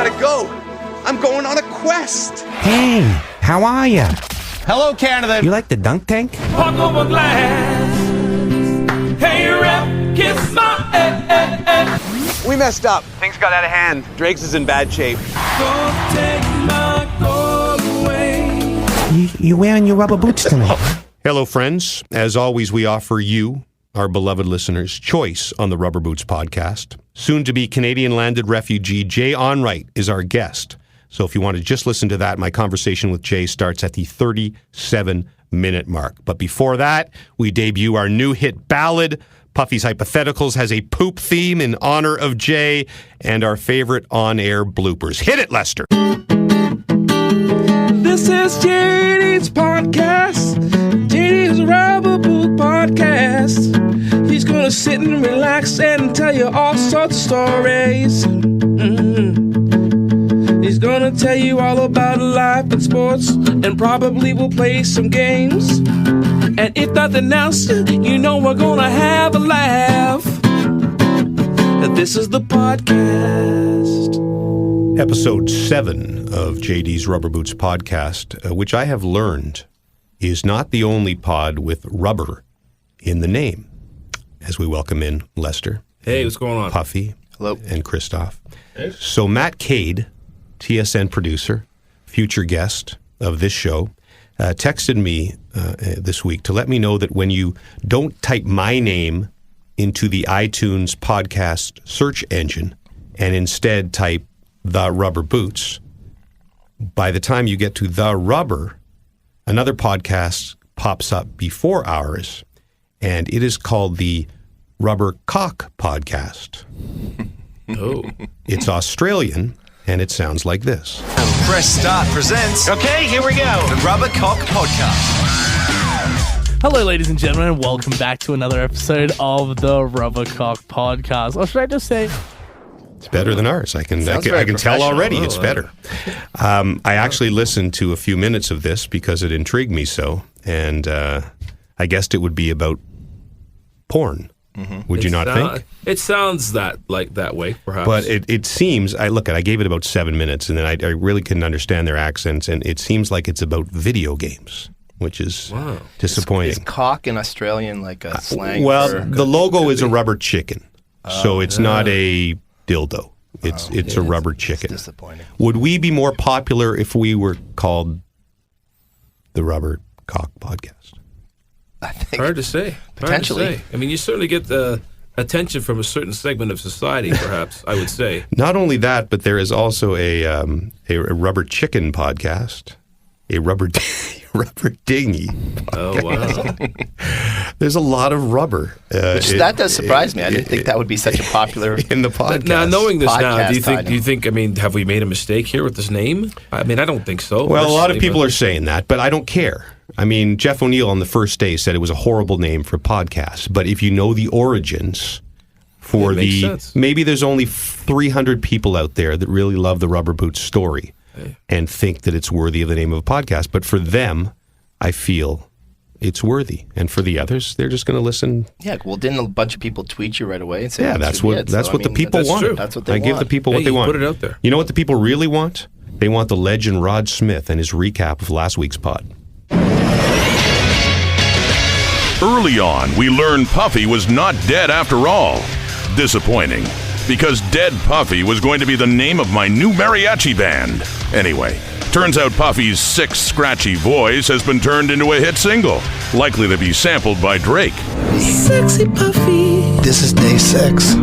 gotta go. I'm going on a quest. Hey, how are ya? Hello, Canada. You like the dunk tank? Walk over glass. Hey, rep, kiss my We messed up. Things got out of hand. Drake's is in bad shape. Don't take my gold away. You wearing your rubber boots tonight? Hello, friends. As always, we offer you, our beloved listeners, choice on the Rubber Boots podcast. Soon-to-be Canadian-landed refugee Jay Onrait is our guest. So if you want to just listen to that, my conversation with Jay starts at the 37-minute mark. But before that, we debut our new hit ballad. Puffy's Hypotheticals has a poop theme in honor of Jay, and our favorite on-air bloopers. Hit it, Lester. This is JD's podcast. JD's Rubber Boot Podcast. He's gonna sit and relax and tell you all sorts of stories. He's gonna tell you all about life and sports, and probably will play some games. And if nothing else, you know we're gonna have a laugh. This is the podcast. Episode 7 of JD's Rubber Boots podcast, which I have learned is not the only pod with rubber in the name. As we welcome in Lester. Hey, what's going on? Puffy. Hello. And Christoph. Hey. So Matt Cade, TSN producer, future guest of this show, texted me this week to let me know that when you don't type my name into the iTunes podcast search engine and instead type The Rubber Boots, by the time you get to The Rubber, another podcast pops up before ours, and it is called the Rubber Cock Podcast. Oh. It's Australian, and it sounds like this. Press Start presents. Okay, here we go. The Rubber Cock Podcast. Hello, ladies and gentlemen, and welcome back to another episode of the Rubber Cock Podcast. Or should I just say... It's better than ours. I can tell already it's better. I actually listened to a few minutes of this because it intrigued me so, and I guessed it would be about porn. Mm-hmm. Would you not think? It sounds that way, perhaps. But it seems, I gave it about 7 minutes, and then I really couldn't understand their accents, and it seems like it's about video games, which is disappointing. Is cock in Australian like a slang? The logo is a rubber chicken, so it's not a dildo. It's a rubber chicken. It's disappointing. Would we be more popular if we were called the Rubber Cock Podcast? I think Hard to say. Potentially. I mean, you certainly get the attention from a certain segment of society, perhaps, I would say. Not only that, but there is also a rubber chicken podcast, a rubber dinghy podcast. Oh, wow. There's a lot of rubber. That does surprise me. I didn't think that would be such a popular in the podcast. Now, knowing this now, do Podcast you think, I mean, have we made a mistake here with this name? I mean, I don't think so. Well, a lot of personally, people are saying that, but I don't care. I mean, Jeff O'Neill on the first day said it was a horrible name for podcasts, but if you know the origins for maybe there's only 300 people out there that really love the Rubber Boots story and think that it's worthy of the name of a podcast, but for them, I feel it's worthy, and for the others, they're just going to listen. Yeah, well, didn't a bunch of people tweet you right away and say, that's what the people want. True. That's what they want. I give the people what they want. Put it out there. You know what the people really want? They want the legend Rod Smith and his recap of last week's pod. Early on, we learned Puffy was not dead after all. Disappointing, because Dead Puffy was going to be the name of my new mariachi band. Anyway, turns out Puffy's sick, scratchy voice has been turned into a hit single, likely to be sampled by Drake. Sexy Puffy. This is day 6.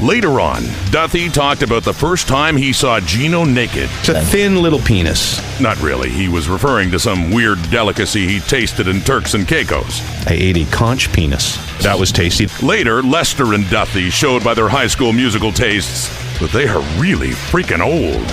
Later on, Duthie talked about the first time he saw Gino naked. It's a thin little penis. Not really, he was referring to some weird delicacy he tasted in Turks and Caicos. I ate a conch penis. That was tasty. Later, Lester and Duthie showed by their High School Musical tastes that they are really freaking old.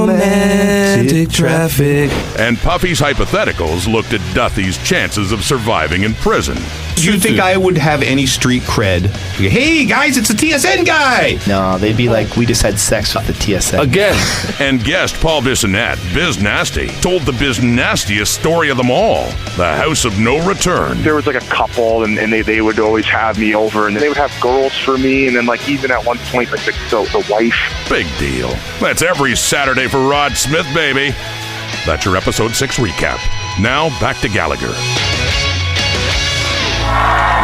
Romantic traffic. And Puffy's Hypotheticals looked at Duthie's chances of surviving in prison. Do you think I would have any street cred? Hey, guys, it's a TSN guy! No, they'd be like, we just had sex with the TSN. Again. And guest Paul Bissonnette, Biz Nasty. told the biz nastiest story of them all, the House of No Return. There was like a couple, and they would always have me over, and they would have girls for me, and then like even at one point like the wife. Big deal. That's every Saturday for Rod Smith, baby. That's your episode 6 recap. Now back to Gallagher.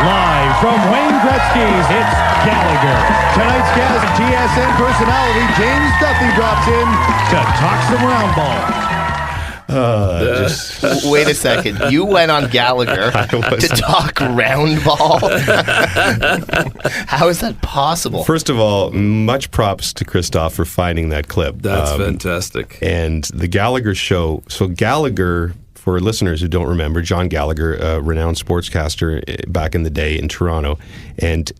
Live from Wayne Gretzky's, it's Gallagher. Tonight's guest, TSN personality James Duthie drops in to talk some round ball. Wait a second. You went on Gallagher to talk round ball? How is that possible? First of all, much props to Christoph for finding that clip. That's fantastic. And the Gallagher show. So Gallagher, for listeners who don't remember, John Gallagher, a renowned sportscaster back in the day in Toronto, and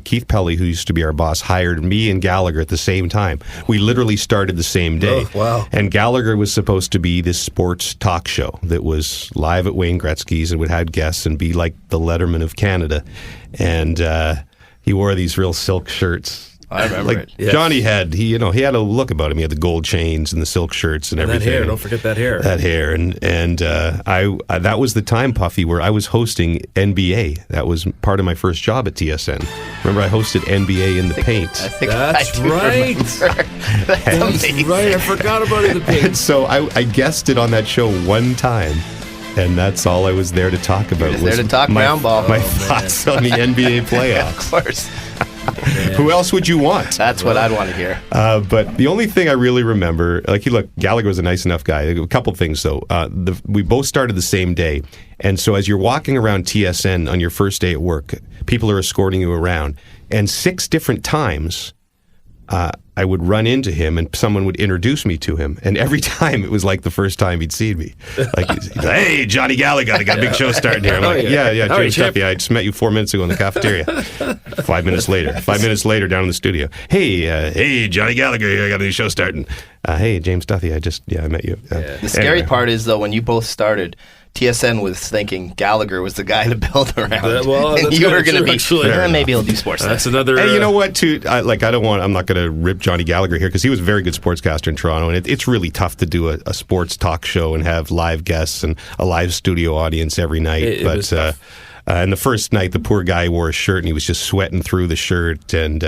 Keith Pelly, who used to be our boss, hired me and Gallagher at the same time. We literally started the same day. Oh, wow. And Gallagher was supposed to be this sports talk show that was live at Wayne Gretzky's and would have guests and be like the Letterman of Canada. And he wore these real silk shirts. I remember it. Yes. Johnny had he had a look about him. He had the gold chains and the silk shirts and everything. That hair, don't forget that hair. That hair, and I that was the time, Puffy, where I was hosting NBA. That was part of my first job at TSN. Remember, I hosted NBA in the paint. I think That's right. That's right. I forgot about it in the paint. And so I guested on that show one time. And that's all I was there to talk about. Was there to talk round ball. My thoughts on the NBA playoffs. Of course. Who else would you want? That's what I'd want to hear. But the only thing I really remember, Gallagher was a nice enough guy. A couple things, though. We both started the same day. And so as you're walking around TSN on your first day at work, people are escorting you around. And 6 different times, I would run into him and someone would introduce me to him. And every time it was like the first time he'd seen me. Like, hey, Johnny Gallagher, I got a big show starting here. I'm like, yeah, James Duthie, I just met you 4 minutes ago in the cafeteria. 5 minutes later down in the studio. Hey, Johnny Gallagher, I got a new show starting. Hey, James Duthie, I met you. The scary part is, though, when you both started, TSN was thinking Gallagher was the guy to build around. And you were going to be, maybe he'll do sports. That's another... Hey, you know what, too? I'm not going to rip Johnny Gallagher here because he was a very good sportscaster in Toronto, and it's really tough to do a sports talk show and have live guests and a live studio audience every night. And the first night, the poor guy wore a shirt and he was just sweating through the shirt. And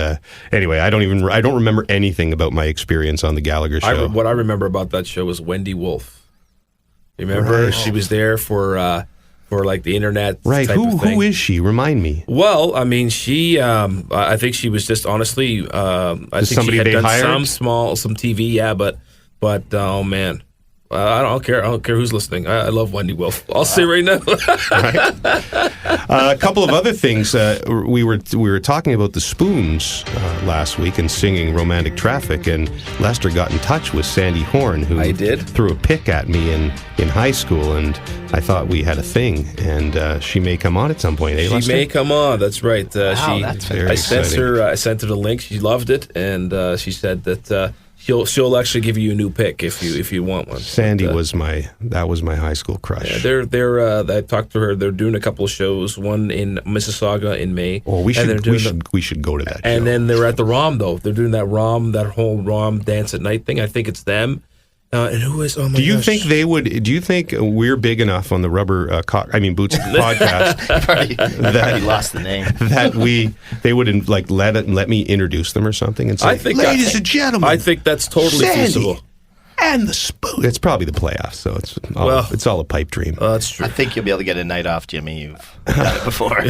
anyway, I don't remember anything about my experience on the Gallagher show. What I remember about that show was Wendy Wolf. Remember, right. She was there for like the internet. Right. Type of thing. Who is she? Remind me. Well, I mean, she. I think she was just honestly. I think she had done hired? some TV. Yeah, but oh man. I don't care. I don't care who's listening. I love Wendy Wolf. I'll say right now. A couple of other things. We were talking about the Spoons last week and singing "Romantic Traffic," and Lester got in touch with Sandy Horn, who threw a pick at me in high school, and I thought we had a thing. And she may come on at some point. She Lester? may come on. That's right. That's very exciting. I sent her the link. She loved it, and she said that. She'll actually give you a new pick if you want one. Sandy was my high school crush. Yeah, they're I talked to her. They're doing a couple of shows. One in Mississauga in May. Oh, we should go to that. And then they're at the ROM though. They're doing that whole ROM dance at night thing. I think it's them. And who is? Oh my Do you gosh. think they would? Do you think we're big enough on the Rubber Boots podcast You lost the name. that they would let me introduce them or something and say, I think ladies and gentlemen, I think that's totally Sandy feasible. And the Spoon. It's probably the playoffs, so it's all a pipe dream. That's true. I think you'll be able to get a night off, Jimmy. You've done it before.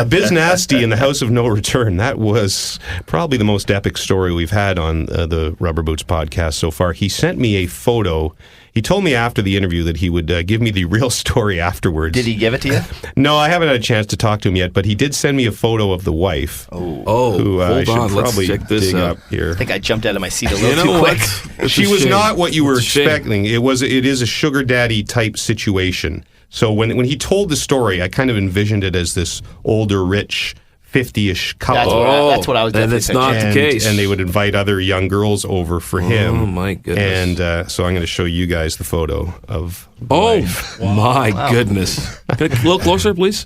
Biz Nasty in the House of No Return. That was probably the most epic story we've had on the Rubber Boots podcast so far. He sent me a photo. He told me after the interview that he would give me the real story afterwards. Did he give it to you? No, I haven't had a chance to talk to him yet, but he did send me a photo of the wife. Who hold on, let's probably check this up here. I think I jumped out of my seat a little too quick. She was not what you were expecting. It is a sugar daddy type situation. So when he told the story, I kind of envisioned it as this older, rich 50-ish couple. That's what I was And it's not the case. And they would invite other young girls over for him. Oh, my goodness. And so I'm going to show you guys the photo of my goodness. Can I a little closer, please?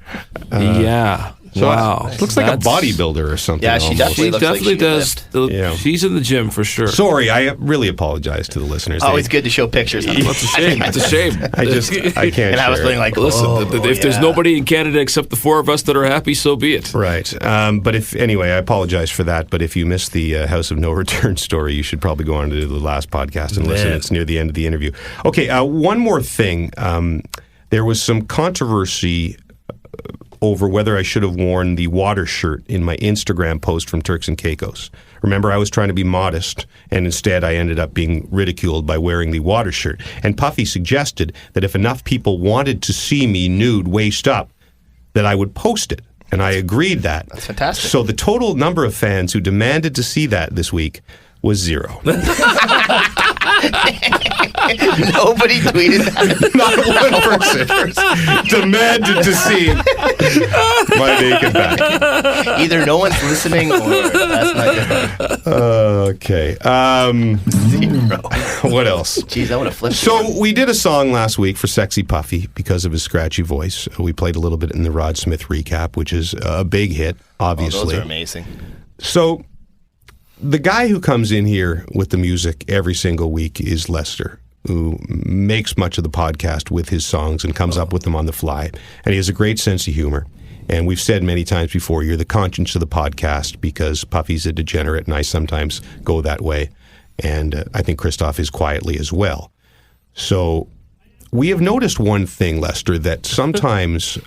Yeah. Wow. Looks like a bodybuilder or something. Yeah, she almost. definitely does. Yeah. She's in the gym for sure. Sorry, I really apologize to the listeners. Always good to show pictures. It's a shame. It's a shame. I can't. And I was feeling like, listen, if there's nobody in Canada except the four of us that are happy, so be it. Right. But anyway, I apologize for that. But if you missed the House of No Return story, you should probably go on to the last podcast and listen. It's near the end of the interview. Okay, one more thing. There was some controversy over whether I should have worn the water shirt in my Instagram post from Turks and Caicos. Remember, I was trying to be modest, and instead I ended up being ridiculed by wearing the water shirt. And Puffy suggested that if enough people wanted to see me nude, waist up, that I would post it. And I agreed that. That's fantastic. So the total number of fans who demanded to see that this week was 0. Nobody tweeted that. Not one person demanded to see my naked back. Either no one's listening or that's not good. Okay. 0. What else? Jeez, I would have flipped. So we did a song last week for Sexy Puffy because of his scratchy voice. We played a little bit in the Rod Smith recap, which is a big hit, obviously. Oh, those are amazing. So the guy who comes in here with the music every single week is Lester, who makes much of the podcast with his songs and comes up with them on the fly. And he has a great sense of humor. And we've said many times before, you're the conscience of the podcast because Puffy's a degenerate and I sometimes go that way. And I think Christoph is quietly as well. So we have noticed one thing, Lester, that sometimes,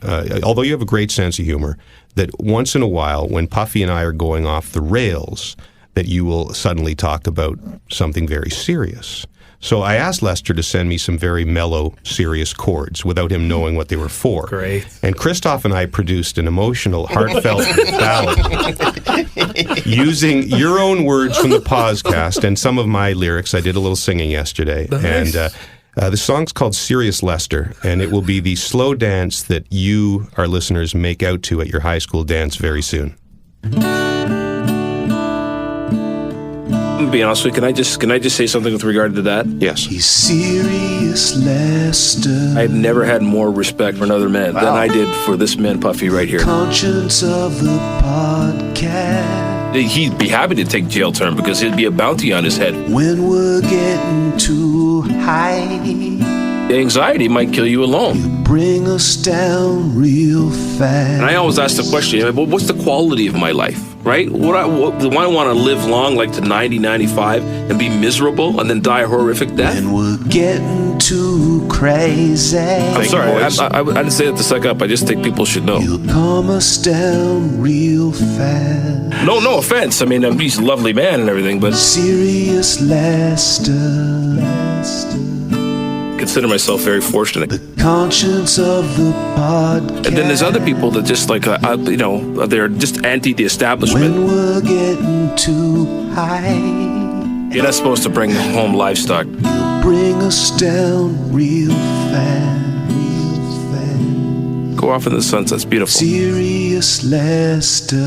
although you have a great sense of humor, that once in a while when Puffy and I are going off the rails, that you will suddenly talk about something very serious. So I asked Lester to send me some very mellow, serious chords without him knowing what they were for. Great. And Christoph and I produced an emotional, heartfelt ballad using your own words from the podcast and some of my lyrics. I did a little singing yesterday. Nice. And the song's called Serious Lester, and it will be the slow dance that you, our listeners, make out to at your high school dance very soon. I'm gonna be honest with you. Can I just say something with regard to that? Yes. He's serious, Lester. I've never had more respect for another man than I did for this man, Puffy, right here. Conscience of the podcast. He'd be happy to take jail term because it'd be a bounty on his head. When we're getting too high, The anxiety might kill you alone. bring us down real fast. And I always ask the question, well, what's the quality of my life, right? Do I want to live long, like to 90, 95, and be miserable and then die a horrific death? And we're getting too crazy. I'm sorry, I didn't say that to suck up. I just think people should know. You'll calm us down real fast. No offense. I mean, he's a lovely man and everything, but Serious Lester. I consider myself very fortunate. The conscience of the podcast. And then there's other people that just like, they're just anti the establishment. When we're getting too high, You're not supposed to bring home livestock. you'll bring us down real fast, real fast. Go off in the sunset. It's beautiful. Serious Lester.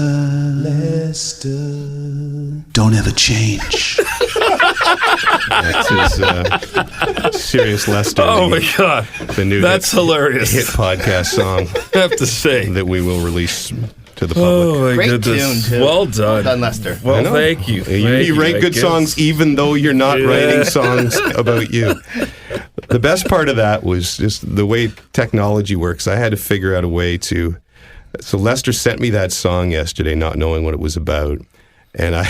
Don't ever change. That's his Serious Lester. Oh my God. The new That's hilarious. hit podcast song I have to say. that we will release to the public. Oh my Great goodness. tune, too. Well done. Well done, Lester. Well, I know. thank you. You write good songs even though you're not writing songs about you. The best part of that was just the way technology works. I had to figure out a way to... So Lester sent me that song yesterday, not knowing what it was about. And I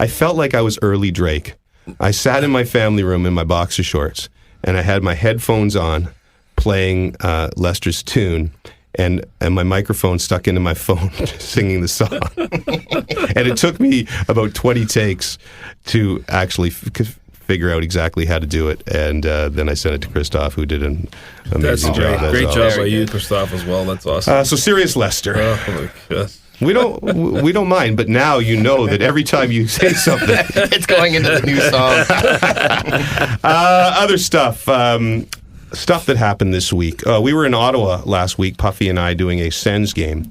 felt like I was early Drake. I sat in my family room in my boxer shorts, and I had my headphones on, playing Lester's tune, and my microphone stuck into my phone, singing the song. And it took me about 20 takes to actually figure out exactly how to do it. And then I sent it to Christoph, who did an amazing job. Great job by you, Christoph, as well. That's awesome. So Serious Lester. Oh my God. We don't mind, but now you know that every time you say something, It's going into the new song. other stuff that happened this week. We were in Ottawa last week, Puffy and I, doing a Sens game,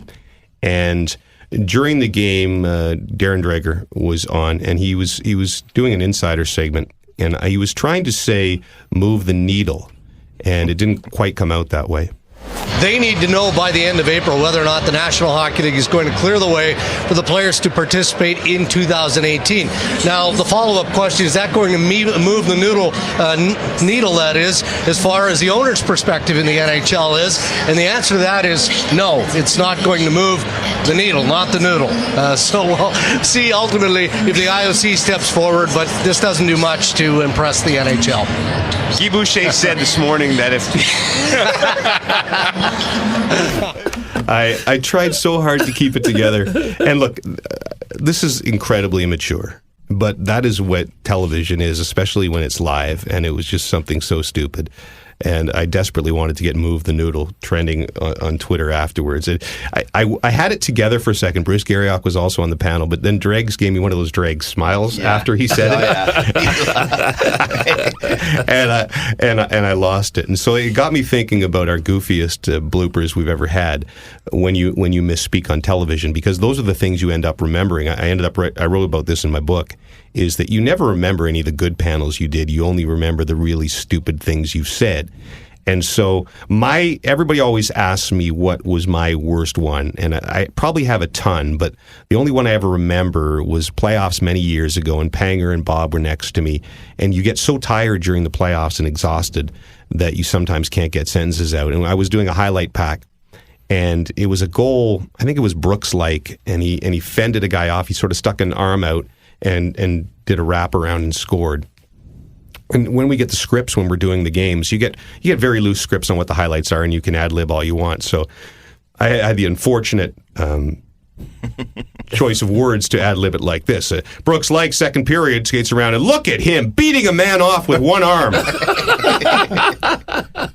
and during the game, Darren Dreger was on, and he was doing an insider segment, and he was trying to say "move the needle," and it didn't quite come out that way. They need to know by the end of April whether or not the National Hockey League is going to clear the way for the players to participate in 2018. Now, the follow-up question, is that going to move the needle, that is, as far as the owner's perspective in the NHL is? And the answer to that is no, it's not going to move the needle, not the noodle. So we'll see ultimately if the IOC steps forward, but this doesn't do much to impress the NHL. Guy Boucher said this morning that if... I tried so hard to keep it together. And look, this is incredibly immature, but that is what television is, especially when it's live, and it was just something so stupid. And I desperately wanted to get Move the Noodle trending on Twitter afterwards. I had it together for a second. Bruce Garriock was also on the panel, but then Dregs gave me one of those Dregs smiles after he said it. and I lost it. And so it got me thinking about our goofiest bloopers we've ever had when you misspeak on television, because those are the things you end up remembering. I wrote about this in my book, is that you never remember any of the good panels you did. You only remember the really stupid things you've said. And so everybody always asks me what was my worst one, and I probably have a ton, but the only one I ever remember was playoffs many years ago, and Panger and Bob were next to me, and you get so tired during the playoffs and exhausted that you sometimes can't get sentences out. And I was doing a highlight pack, and it was a goal, I think it was Brooks-like, and he fended a guy off. He sort of stuck an arm out and did a wraparound and scored. And when we get the scripts, when we're doing the games, you get very loose scripts on what the highlights are, and you can ad-lib all you want. So I had the unfortunate choice of words to ad-lib it like this. Brooks, like second period, skates around, and look at him beating a man off with one arm.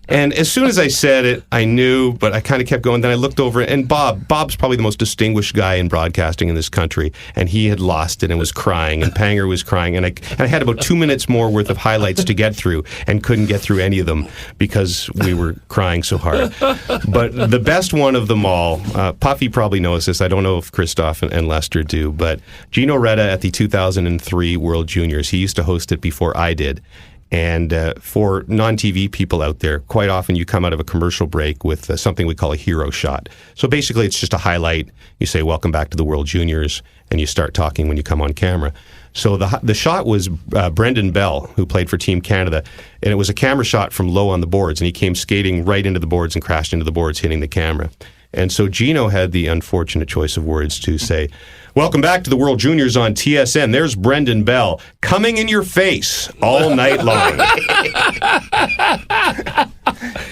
And as soon as I said it, I knew, but I kind of kept going. Then I looked over, and Bob's probably the most distinguished guy in broadcasting in this country, and he had lost it and was crying, and Panger was crying, and I had about 2 minutes more worth of highlights to get through, and couldn't get through any of them because we were crying so hard. But the best one of them all, Puffy probably knows this. I don't know if Christoph and Lester do, but Gino Reda at the 2003 World Juniors, he used to host it before I did. And for non-TV people out there, quite often you come out of a commercial break with something we call a hero shot. So basically it's just a highlight. You say, welcome back to the World Juniors, and you start talking when you come on camera. So the shot was Brendan Bell, who played for Team Canada, and it was a camera shot from low on the boards, and he came skating right into the boards and crashed into the boards, hitting the camera. And so Gino had the unfortunate choice of words to say, welcome back to the World Juniors on TSN. There's Brendan Bell coming in your face all night long.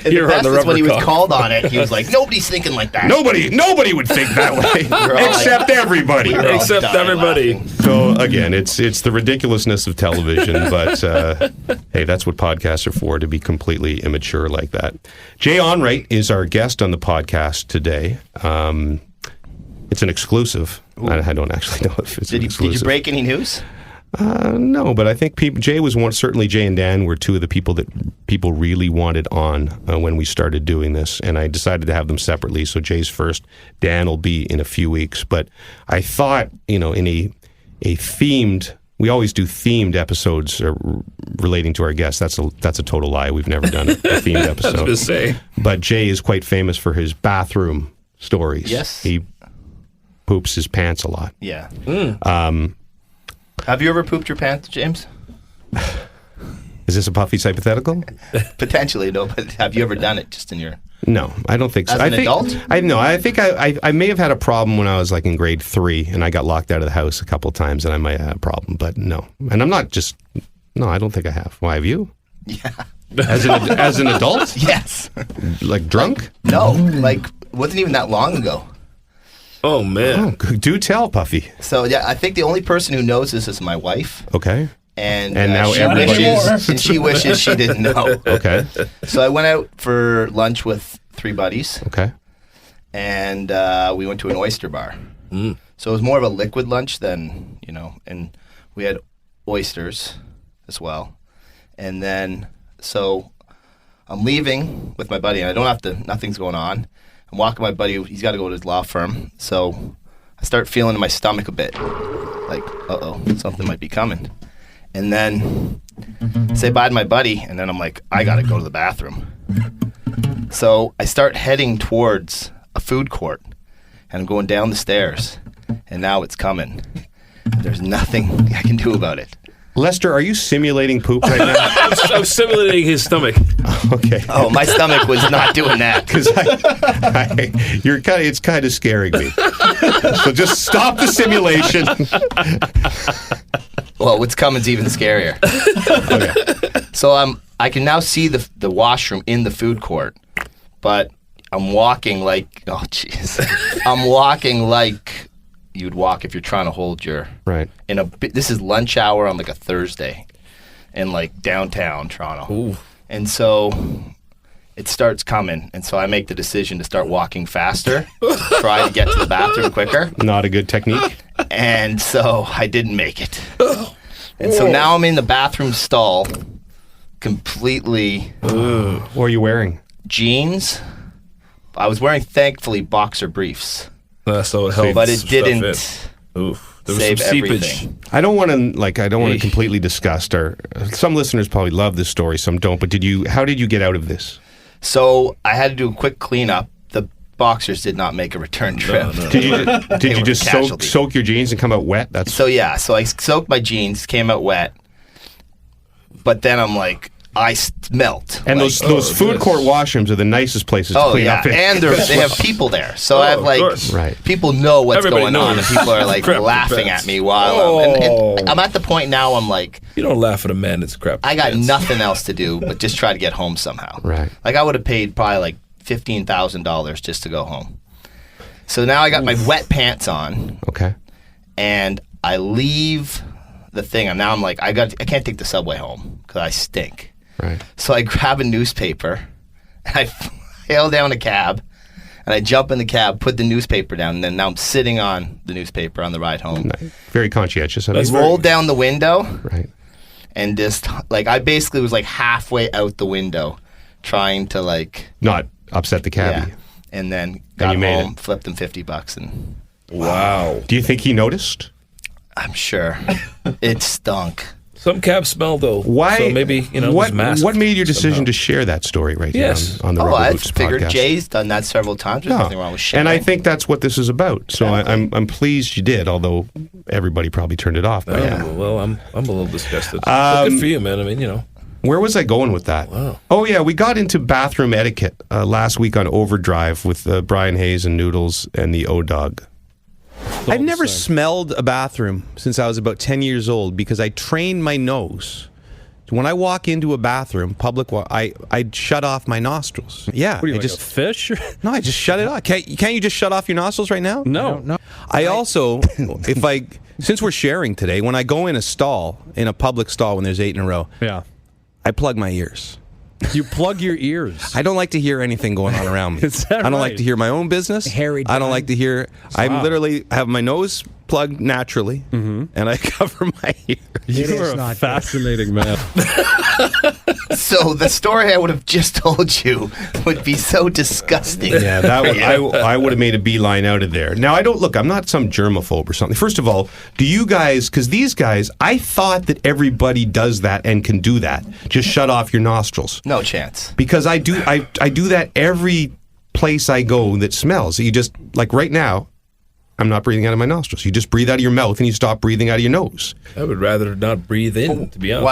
And the best is when he was called on it, he was like, nobody's thinking like that. Nobody would think that way, except everybody. Except everybody. Laughing. So again, it's the ridiculousness of television, but hey, that's what podcasts are for, to be completely immature like that. Jay Onrait is our guest on the podcast today. It's an exclusive. I don't actually know if it's an exclusive. Did you break any news? No, but I think Jay was one. Certainly, Jay and Dan were two of the people that people really wanted on when we started doing this, and I decided to have them separately. So Jay's first, Dan will be in a few weeks. But I thought, in a themed. We always do themed episodes relating to our guests. That's a total lie. We've never done a themed episode. I was going to say. But Jay is quite famous for his bathroom stories. Yes. He poops his pants a lot. Yeah. Have you ever pooped your pants, James? Is this a Puffy's hypothetical? Potentially, no. But have you ever done it just in your... No, I don't think so. As an adult? I think I may have had a problem when I was like in grade 3 and I got locked out of the house a couple of times and I might have had a problem, but no. And I'm not just... No, I don't think I have. Why, have you? Yeah. As an adult? Yes. Like drunk? No, wasn't even that long ago. Oh, man. Oh, do tell, Puffy. So, yeah, I think the only person who knows this is my wife. Okay. And now she wishes she didn't know. Okay. So I went out for lunch with 3 buddies. Okay. And we went to an oyster bar. Mm. So it was more of a liquid lunch than, and we had oysters as well. And then, so I'm leaving with my buddy, and I don't have to, nothing's going on. I'm walking my buddy, he's got to go to his law firm. So I start feeling in my stomach a bit. Like, uh-oh, something might be coming. And then say bye to my buddy, and then I'm like, I got to go to the bathroom. So I start heading towards a food court, and I'm going down the stairs, and now it's coming. There's nothing I can do about it. Lester, are you simulating poop right now? I'm simulating his stomach. Okay. Oh, my stomach was not doing that. Because it's kind of scaring me. So just stop the simulation. Well, what's coming's even scarier. Okay. So I can now see the washroom in the food court, but I'm walking like, oh jeez, I'm walking like you'd walk if you're trying to hold your right. This is lunch hour on like a Thursday, in like downtown Toronto. Ooh. And so it starts coming, and so I make the decision to start walking faster, try to get to the bathroom quicker. Not a good technique. And so I didn't make it. And so now I'm in the bathroom stall, completely. What are you wearing? Jeans. I was wearing, thankfully, boxer briefs. So it helped. But it didn't Oof. There was save some seepage. everything. I don't want to completely disgust some listeners probably love this story, some don't, but how did you get out of this? So I had to do a quick cleanup. The boxers did not make a return trip. No. Did you just soak your jeans and come out wet? So I soaked my jeans, came out wet, but then I'm like, I smelt. And like, those food court washrooms are the nicest places to clean up in. And they have people there. So I have people know what's going on, and people are like laughing at me while and I'm at the point now I'm like, you don't laugh at a man that's crap. I got nothing else to do but just try to get home somehow. Right. Like I would have paid probably like $15,000 just to go home. So now I got my wet pants on. Okay. And I leave the thing, and now I'm like, I can't take the subway home because I stink. Right. So I grab a newspaper, and I hail down a cab, and I jump in the cab, put the newspaper down, and then now I'm sitting on the newspaper on the ride home. Very conscientious. I rolled down the window, right, and just like I basically was like halfway out the window, trying to like not upset the cabbie. Yeah. And then got home, flipped him $50, and wow. Do you think he noticed? I'm sure. It stunk. Some cabs smell though. Why? So maybe what made your decision to share that story right here on the Rubber Boots podcast? I figured Jay's done that several times. There's nothing wrong with sharing. And I think that's what this is about. So I'm pleased you did, although everybody probably turned it off. Well, I'm a little disgusted. But good for you, man. I mean, Where was I going with that? Wow. Oh, yeah, we got into bathroom etiquette last week on Overdrive with Brian Hayes and Noodles and the O-Dog. I've never smelled a bathroom since I was about 10 years old because I trained my nose. When I walk into a bathroom, I shut off my nostrils. Yeah. What are you, like a fish? No, I just shut it off. Can't you just shut off your nostrils right now? No. I also, since we're sharing today, when I go in a public stall when there's 8 in a row, I plug my ears. You plug your ears. I don't like to hear anything going on around me. Is that I don't like to hear my own business. I don't like to hear. I literally have my nose plugged naturally, and I cover my ears. You are a fascinating man. So the story I would have just told you would be so disgusting. Yeah, I would have made a beeline out of there. Now, I'm not some germaphobe or something. First of all, do you guys, because these guys, I thought that everybody does that and can do that. Just shut off your nostrils. No chance. Because I do that every place I go that smells. You just, like right now, I'm not breathing out of my nostrils. You just breathe out of your mouth and you stop breathing out of your nose. I would rather not breathe in, to be honest.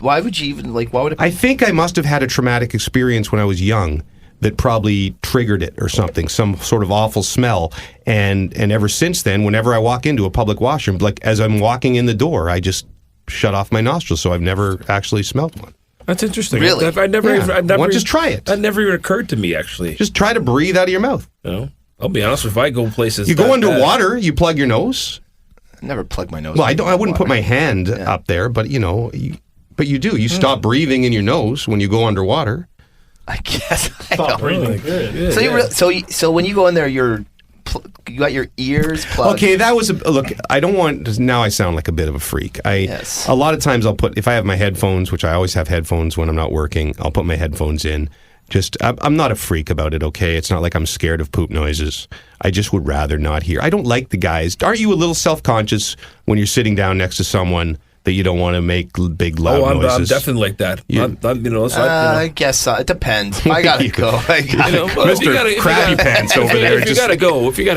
Why would you even why would it? I think I must have had a traumatic experience when I was young that probably triggered it or something, some sort of awful smell. And ever since then, whenever I walk into a public washroom, like as I'm walking in the door, I just shut off my nostrils. So I've never actually smelled one. That's interesting. Really? I've never just try it. That never even occurred to me, actually. Just try to breathe out of your mouth. I'll be honest. If I go places, you go underwater, you plug your nose. I never plug my nose. Well, I wouldn't put my hand up there, but but you do. You stop breathing in your nose when you go underwater. I guess. Stop breathing. So when you go in there, you got your ears plugged. Okay, that was look. I don't want. Now I sound like a bit of a freak. A lot of times if I have my headphones, which I always have headphones when I'm not working, I'll put my headphones in. I'm not a freak about it, okay? It's not like I'm scared of poop noises. I just would rather not hear. I don't like the guys. Aren't you a little self-conscious when you're sitting down next to someone that you don't want to make big loud noises. I'm definitely like that. I guess it depends. If I gotta go. Mr. Krabby Pants over there. If you gotta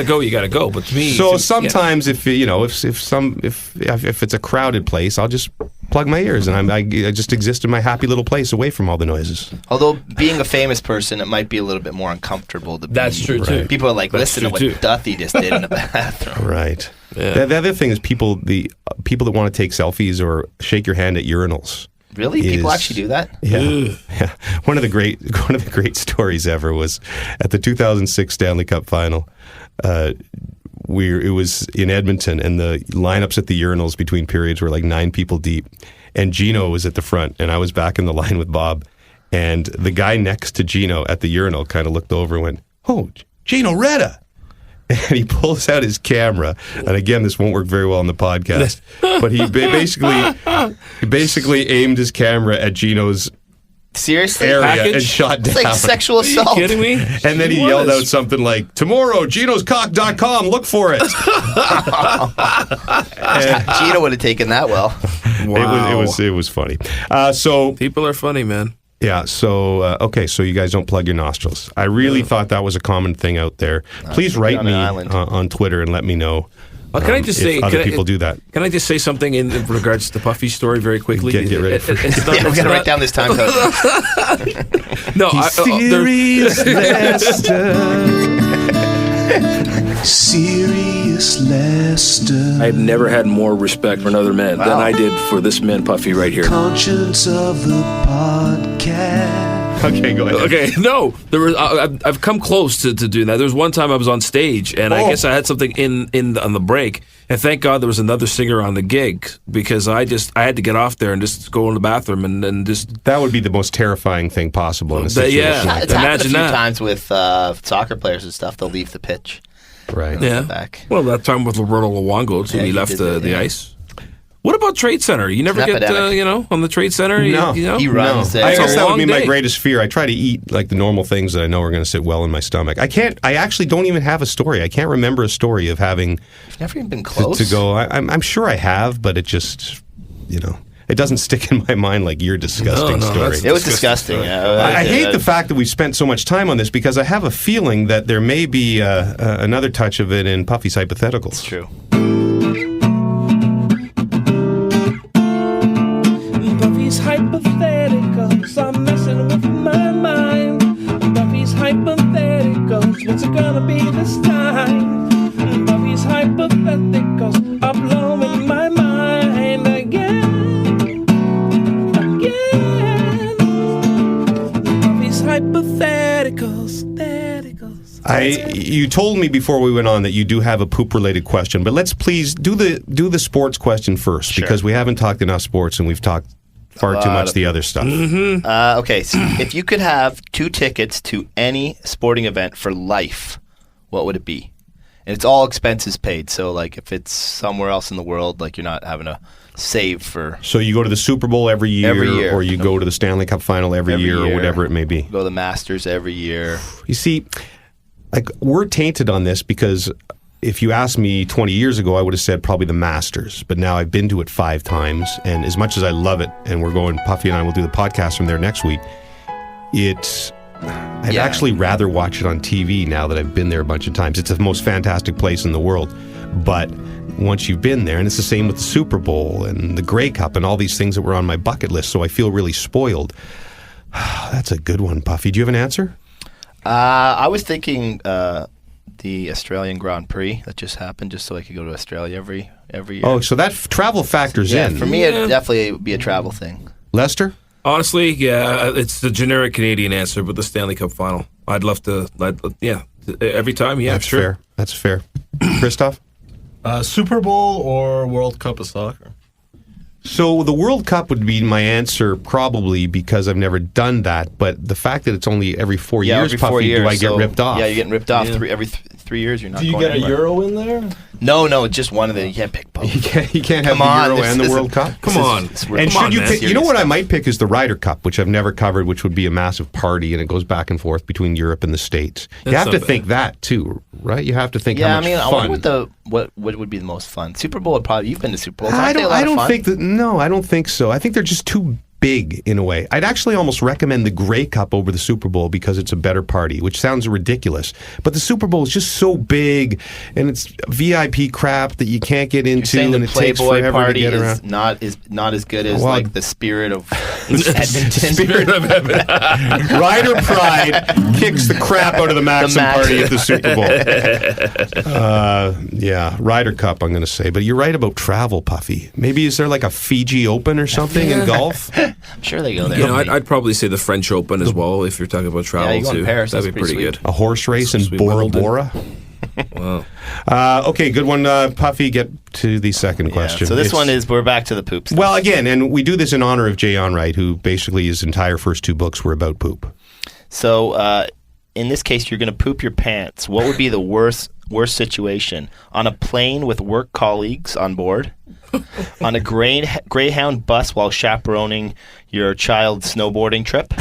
go, you gotta go. But to me, so sometimes if it's a crowded place, I'll just plug my ears and I just exist in my happy little place away from all the noises. Although being a famous person, it might be a little bit more uncomfortable. That's true too. People are like, listen to what Duthie just did in the bathroom. Right. Yeah. The other thing is people that want to take selfies or shake your hand at urinals. Really? People actually do that? Yeah. One of the great stories ever was at the 2006 Stanley Cup Final. It was in Edmonton, and the lineups at the urinals between periods were like 9 people deep. And Gino was at the front, and I was back in the line with Bob. And the guy next to Gino at the urinal kind of looked over and went, "Oh, Gino Retta." And he pulls out his camera, and again, this won't work very well on the podcast, but he basically aimed his camera at Gino's area and shot down. It's like sexual assault. Are you kidding me? And then he yelled out something like, "Tomorrow, Gino'sCock.com, look for it." Gino would have taken that well. Wow. It was funny. So people are funny, man. Yeah, so, okay, so you guys don't plug your nostrils. I really thought that was a common thing out there. Please write me on Twitter and let me know can I just say, other people do that. Can I just say something in regards to Puffy's story very quickly? Get ready for it. We're going to write down this time code. No, Serious Lester. Serious Lester. I've never had more respect for another man than I did for this man, Puffy, right here. Conscience of the podcast. Okay, go ahead. Okay, no, there was. I've come close to doing that. There was one time I was on stage, and I guess I had something on the break, and thank God there was another singer on the gig because I had to get off there and just go in the bathroom and just. That would be the most terrifying thing possible in a situation. Yeah, it's happened a few times with soccer players and stuff. They'll leave the pitch. Right. Yeah. Back. Well, that time with Roberto Luongo, too, he left the ice. What about Trade Center? You never get, on the Trade Center? No. He runs there. I guess that would be my greatest fear. I try to eat like the normal things that I know are going to sit well in my stomach. I actually don't even have a story. I can't remember a story of having... You've never even been close? To go. I'm sure I have, but it just, it doesn't stick in my mind like your disgusting story. It was disgusting. I hate the fact that we've spent so much time on this because I have a feeling that there may be another touch of it in Puffy's hypotheticals. It's true. Puffy's hypotheticals are messing with my mind. Puffy's hypotheticals, what's it gonna be this time? Puffy's hypotheticals are blowing my mind again. Puffy's hypotheticals. You told me before we went on that you do have a poop-related question, but let's please do the sports question first because we haven't talked enough sports and we've talked far too much the other stuff. Mm-hmm. Okay, so if you could have 2 tickets to any sporting event for life, what would it be? And it's all expenses paid. So, like, if it's somewhere else in the world, like you're not having to save for. So you go to the Super Bowl every year, or you go to the Stanley Cup Final every year, or whatever it may be. Go to the Masters every year. You see, like we're tainted on this because if you asked me 20 years ago, I would have said probably the Masters. But now I've been to it 5 times, and as much as I love it, and we're going, Puffy and I will do the podcast from there next week. I'd actually rather watch it on TV now that I've been there a bunch of times. It's the most fantastic place in the world. But once you've been there, and it's the same with the Super Bowl and the Grey Cup and all these things that were on my bucket list, so I feel really spoiled. That's a good one, Puffy. Do you have an answer? I was thinking the Australian Grand Prix that just happened, just so I could go to Australia every year. Oh, so that travel factors in. For me, it definitely would be a travel thing. Lester? Honestly, it's the generic Canadian answer, but the Stanley Cup Final. I'd love to, every time, That's sure. Fair. That's fair. Christoph? Super Bowl or World Cup of Soccer? So the World Cup would be my answer probably because I've never done that, but the fact that it's only every 4 years, every Puffy, 4 years, do I get ripped off? Yeah, you're getting ripped off every 3 years. You're not. Do you going get anywhere. a Euro in there? No, just one of the. You can't pick both. You can't have the Euro and the World Cup? Come on. And should you pick? You know what I might pick is the Ryder Cup, which I've never covered, which would be a massive party, and it goes back and forth between Europe and the States. You have to think that too, right? You have to think how much fun. I wonder what would be the most fun? Super Bowl would probably. You've been to Super Bowls. I don't think that. No, I don't think so. I think they're just too big in a way. I'd actually almost recommend the Grey Cup over the Super Bowl because it's a better party, which sounds ridiculous. But the Super Bowl is just so big, and it's VIP crap that you can't get into, and it takes forever to get around. Not as good as like the spirit of Edmonton. Spirit of Edmonton. Ryder Pride kicks the crap out of the Maxim party at the Super Bowl. Yeah, Ryder Cup, I'm going to say. But you're right about travel, Puffy. Maybe is there like a Fiji Open or something in golf? I'm sure they go there. You know, I'd probably say the French Open as well if you're talking about travel you go too. in Paris, That'd be pretty sweet. good. A horse race in Bora Bora? Wow. Okay, good one, Puffy. Get to the second question. So this one is, we're back to the poop stuff. Well, again, and we do this in honor of Jay Onrait, who basically his entire first 2 books were about poop. So in this case, you're going to poop your pants. What would be the worst situation? On a plane with work colleagues on board? On a Greyhound bus while chaperoning your child's snowboarding trip?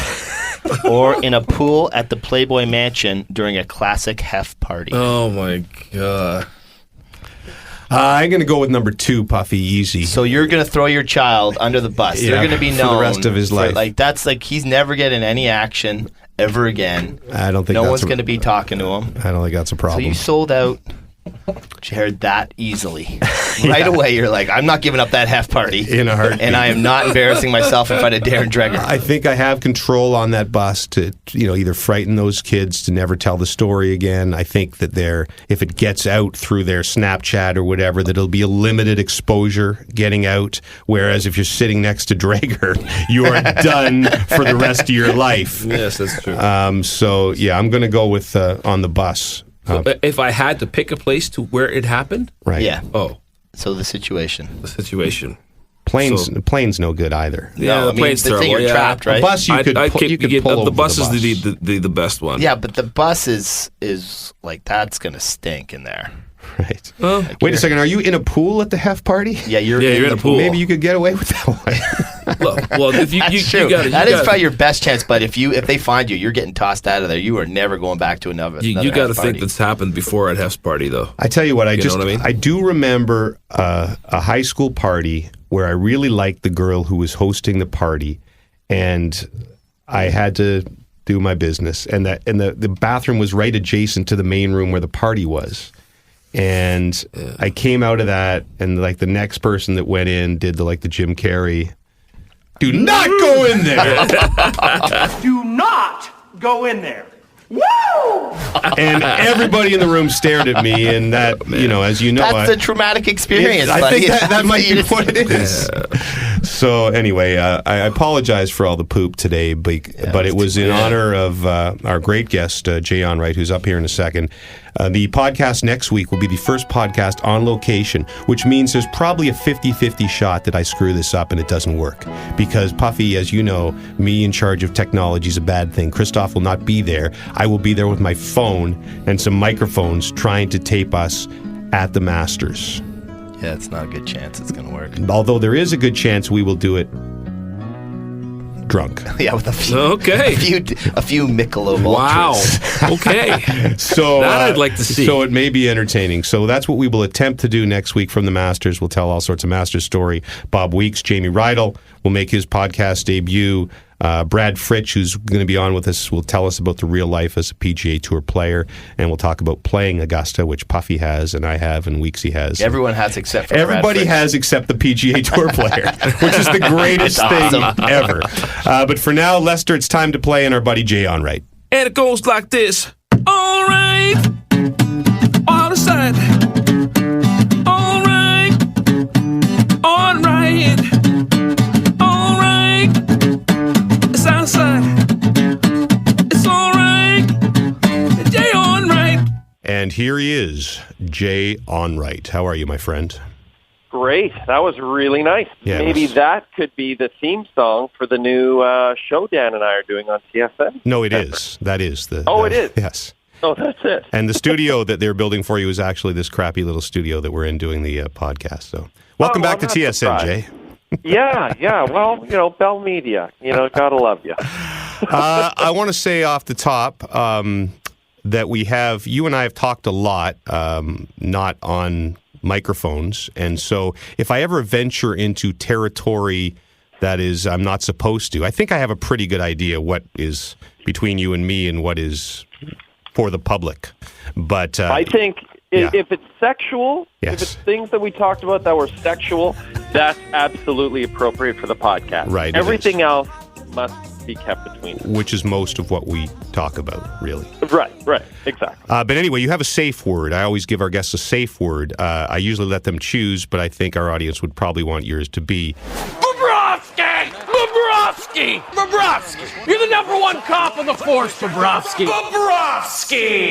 Or in a pool at the Playboy Mansion during a classic hef party? Oh, my God. I'm going to go with number 2, Puffy. Easy. So you're going to throw your child under the bus. Yeah, They're going to be known for the rest of his life. That's like he's never getting any action ever again. I don't think no one's going to be talking to him. I don't think that's a problem. So you sold out Jared that easily. Right away, you're like, I'm not giving up that hef party. In a heartbeat. And I am not embarrassing myself in front of Darren Dreger. I think I have control on that bus to, either frighten those kids to never tell the story again. I think that if it gets out through their Snapchat or whatever, that it'll be a limited exposure getting out. Whereas if you're sitting next to Dreger, you are done for the rest of your life. Yes, that's true. So, yeah, I'm going to go with on the bus. So if I had to pick a place to where it happened? Right. Yeah. Oh. So the situation. Plane's no good either. Yeah, the plane's terrible. You're trapped, right? A bus you could pull over the bus the is the best one. Yeah, but the bus is like, that's going to stink in there. Right. Wait a second. Are you in a pool at the hef party? Yeah, you're in a pool. Maybe you could get away with that one. well, if you that is probably your best chance. But if they find you, you're getting tossed out of there. You are never going back to another. You got to think that's happened before at hef's party, though. I tell you what, know what I mean? I do remember a high school party where I really liked the girl who was hosting the party, and I had to do my business, and the bathroom was right adjacent to the main room where the party was. And I came out of that, and like the next person that went in did the Jim Carrey, do not go in there. Do not go in there. Woo! And everybody in the room stared at me, and that, as you know, that's the traumatic experience. I think that might be what it is. So anyway, I apologize for all the poop today, but it was in honor of our great guest, Jay Onrait, who's up here in a second. The podcast next week will be the first podcast on location, which means there's probably a 50-50 shot that I screw this up and it doesn't work. Because Puffy, as you know, me in charge of technology is a bad thing. Christoph will not be there. I will be there with my phone and some microphones trying to tape us at the Masters. Yeah, it's not a good chance it's going to work. Although there is a good chance we will do it drunk. Yeah, with a few Michelob Ultras. Wow. Okay. So that I'd like to see. So it may be entertaining. So that's what we will attempt to do next week from the Masters. We'll tell all sorts of Masters story. Bob Weeks, Jamie Rydell will make his podcast debut. Brad Fritsch, who's going to be on with us, will tell us about the real life as a PGA Tour player, and we'll talk about playing Augusta, which Puffy has, and I have, and Weeksy has. Everyone has except for everybody Brad Fritsch. has except the PGA Tour player, which is the greatest thing ever. But for now, Lester, it's time to play in our buddy Jay Onrait. And it goes like this. All right. All aside. All right. All right. All right. It's outside. It's all right. Jay Onrait. And here he is, Jay Onrait. How are you, my friend? Great. That was really nice. Yeah, Maybe that could be the theme song for the new show Dan and I are doing on TSN. No, it is. That is the. Oh, it is? Yes. Oh, that's it. And the studio that they're building for you is actually this crappy little studio that we're in doing the podcast. So, welcome back to TSN, surprised. Jay. Yeah. Well, Bell Media. Gotta love you. I want to say off the top that we have, you and I have talked a lot, not on microphones. And so if I ever venture into territory that is I'm not supposed to, I think I have a pretty good idea what is between you and me and what is for the public. But I think if it's sexual, Yes. if it's things that we talked about that were sexual, that's absolutely appropriate for the podcast. Right, it Everything else must be kept between us. which is most of what we talk about, really. Right, exactly. But anyway, you have a safe word. I always give our guests a safe word. I usually let them choose, but I think our audience would probably want yours to be. Bobrovsky! Bobrovsky! Bobrovsky! You're the number one cop on the force, Bobrovsky! Bobrovsky!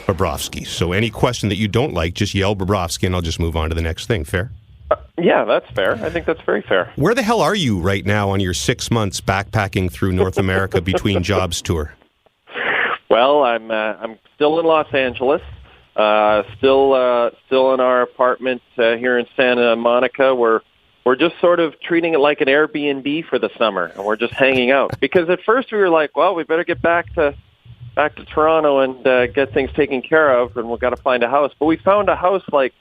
Bobrovsky. So any question that you don't like, just yell Bobrovsky, and I'll just move on to the next thing. Fair? Yeah, that's fair. I think that's very fair. Where the hell are you right now on your 6 months backpacking through North America between jobs tour? Well, I'm still in Los Angeles. Still in our apartment here in Santa Monica. We're just sort of treating it like an Airbnb for the summer, and we're just hanging out. Because at first we were like, well, we better get back to Toronto and get things taken care of, and we've got to find a house. But we found a house like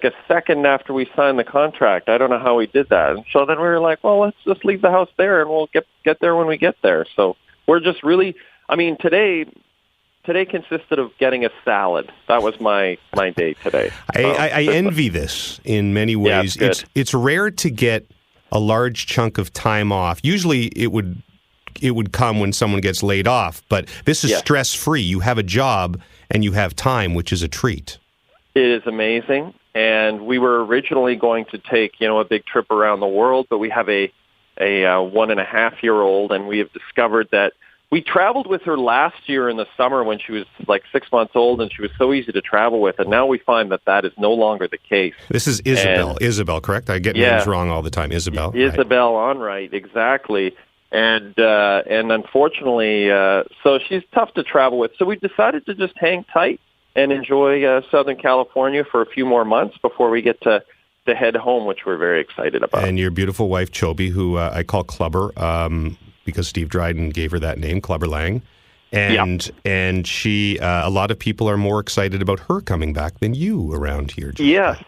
a second after we signed the contract. I don't know how we did that. And so then we were like, well, let's just leave the house there, and we'll get there when we get there. So we're just really, I mean, today consisted of getting a salad. That was my day today. I envy this in many ways. Yeah, it's rare to get a large chunk of time off. Usually it would come when someone gets laid off, but this is stress-free. You have a job and you have time, which is a treat. It is amazing. And we were originally going to take, a big trip around the world, but we have a 1.5-year-old, and we have discovered that we traveled with her last year in the summer when she was like 6 months old, and she was so easy to travel with. And now we find that is no longer the case. This is Isabel. Isabel, correct? I get names wrong all the time. Isabel. Isabel Onrait, exactly. And unfortunately, so she's tough to travel with. So we decided to just hang tight and enjoy Southern California for a few more months before we get to head home, which we're very excited about. And your beautiful wife, Chobi, who I call Clubber, because Steve Dryden gave her that name, Clubber Lang. And she, a lot of people are more excited about her coming back than you around here. Yes.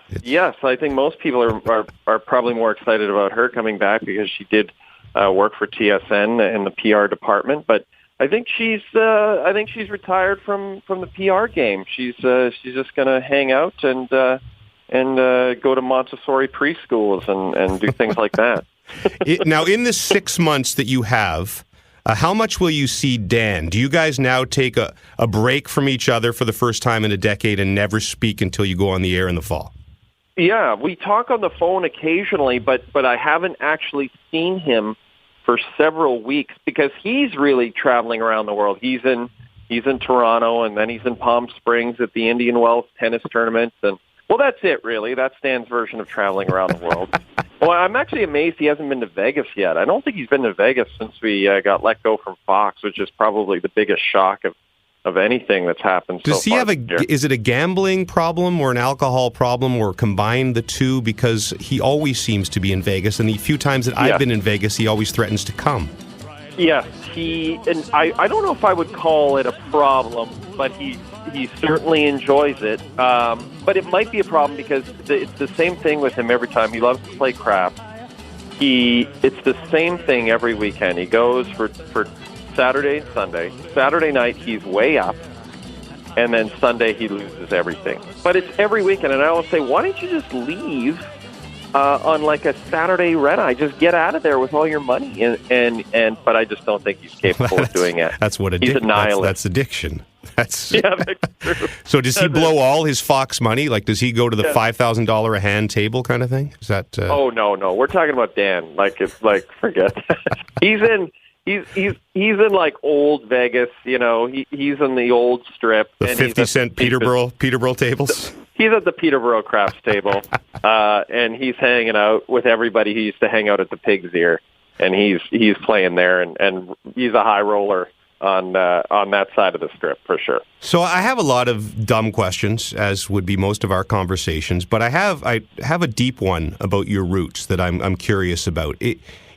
I think most people are probably more excited about her coming back because she did work for TSN in the PR department. But I think she's retired from the PR game. She's just going to hang out and go to Montessori preschools and do things like that. Now, in the 6 months that you have, how much will you see Dan? Do you guys now take a break from each other for the first time in a decade and never speak until you go on the air in the fall? Yeah, we talk on the phone occasionally, but I haven't actually seen him for several weeks because he's really traveling around the world. He's in Toronto, and then he's in Palm Springs at the Indian Wells tennis tournament. And well, that's it, really. That's Dan's version of traveling around the world. Well, I'm actually amazed he hasn't been to Vegas yet. I don't think he's been to Vegas since we got let go from Fox, which is probably the biggest shock of anything that's happened so far. Does he have is it a gambling problem or an alcohol problem or combine the two? Because he always seems to be in Vegas, and the few times that I've been in Vegas, he always threatens to come. Yes, and I don't know if I would call it a problem, but he certainly enjoys it. But it might be a problem because it's the same thing with him every time. He loves to play craps. It's the same thing every weekend. He goes for Saturday and Sunday. Saturday night, he's way up, and then Sunday he loses everything. But it's every weekend, and I always say, why don't you just leave on like a Saturday red-eye? Just get out of there with all your money. But I just don't think he's capable of doing it. That's what he's a nihilist. That's addiction. That's true. So does he blow all his Fox money? Like, does he go to the $5,000 a hand table kind of thing? Is that? Oh no, we're talking about Dan. Like it's like forget. He's in like old Vegas. He's in the old Strip. The 50-cent Peterborough tables. He's at the Peterborough Crafts table, and he's hanging out with everybody. He used to hang out at the Pig's Ear, and he's playing there, and he's a high roller on that side of the Strip for sure. So I have a lot of dumb questions, as would be most of our conversations, but I have a deep one about your roots that I'm curious about.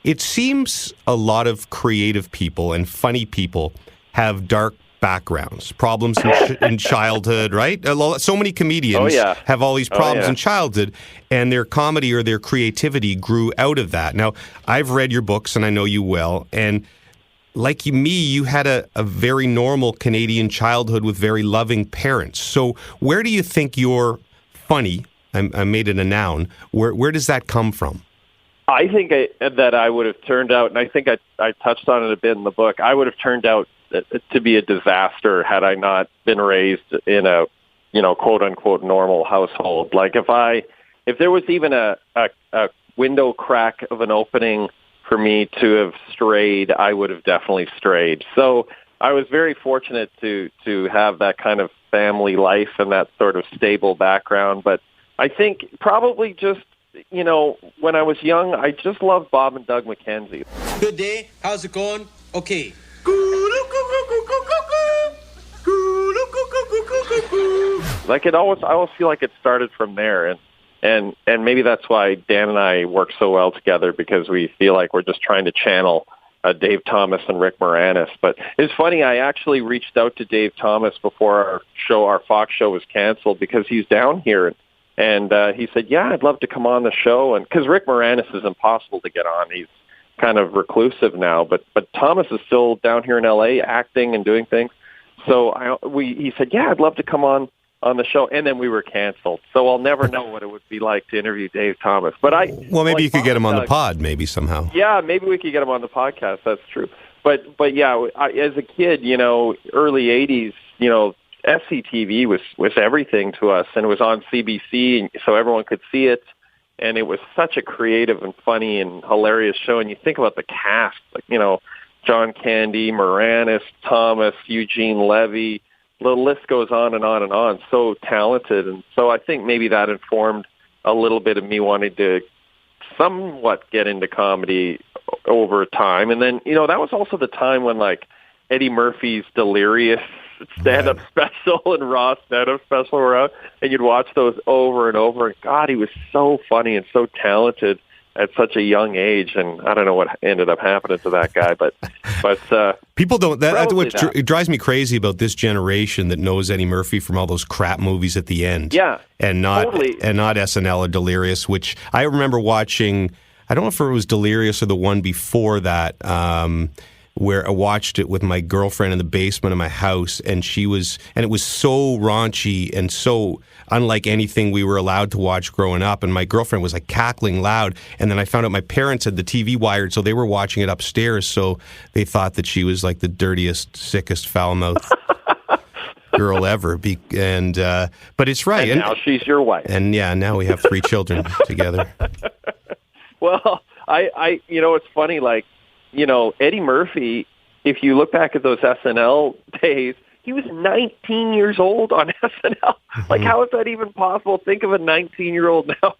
It seems a lot of creative people and funny people have dark backgrounds, problems in childhood, right? So many comedians have all these problems in childhood, and their comedy or their creativity grew out of that. Now, I've read your books, and I know you well, and like me, you had a very normal Canadian childhood with very loving parents. So where do you think your funny, I made it a noun, where does that come from? I think that I would have turned out, and I think I touched on it a bit in the book, I would have turned out to be a disaster had I not been raised in a, quote unquote normal household. Like if there was even a window crack of an opening for me to have strayed, I would have definitely strayed. So I was very fortunate to have that kind of family life and that sort of stable background. But I think probably just, when I was young, I just loved Bob and Doug McKenzie. Good day. How's it going? Okay. Like I always feel like it started from there, and maybe that's why Dan and I work so well together, because we feel like we're just trying to channel Dave Thomas and Rick Moranis. But it's funny, I actually reached out to Dave Thomas before our Fox show was canceled, because he's down here, and he said, yeah, I'd love to come on the show, and because Rick Moranis is impossible to get on. He's kind of reclusive now, but Thomas is still down here in LA acting and doing things. So he said, yeah, I'd love to come on the show, and then we were canceled. So I'll never know what it would be like to interview Dave Thomas. But maybe you could get him on the pod, maybe somehow. Yeah, maybe we could get him on the podcast. That's true. But yeah, as a kid, early '80s, SCTV was everything to us, and it was on CBC, and so everyone could see it. And it was such a creative and funny and hilarious show. And you think about the cast, like, John Candy, Moranis, Thomas, Eugene Levy, the list goes on and on and on. So talented. And so I think maybe that informed a little bit of me wanting to somewhat get into comedy over time. And then, that was also the time when, like, Eddie Murphy's Delirious stand-up special and Raw stand-up special were out, and you'd watch those over and over. And God, he was so funny and so talented at such a young age. And I don't know what ended up happening to that guy, but people don't. That's what it drives me crazy about this generation that knows Eddie Murphy from all those crap movies at the end. Yeah, and not SNL or Delirious, which I remember watching. I don't know if it was Delirious or the one before that. Where I watched it with my girlfriend in the basement of my house, and it was so raunchy and so unlike anything we were allowed to watch growing up, and my girlfriend was like cackling loud, and then I found out my parents had the TV wired, so they were watching it upstairs, so they thought that she was like the dirtiest, sickest, foul-mouthed girl ever. But it's right. And now she's your wife. And yeah, now we have 3 children together. Well, I it's funny, like, Eddie Murphy, if you look back at those SNL days, he was 19 years old on SNL. Like, how is that even possible? Think of a 19-year-old now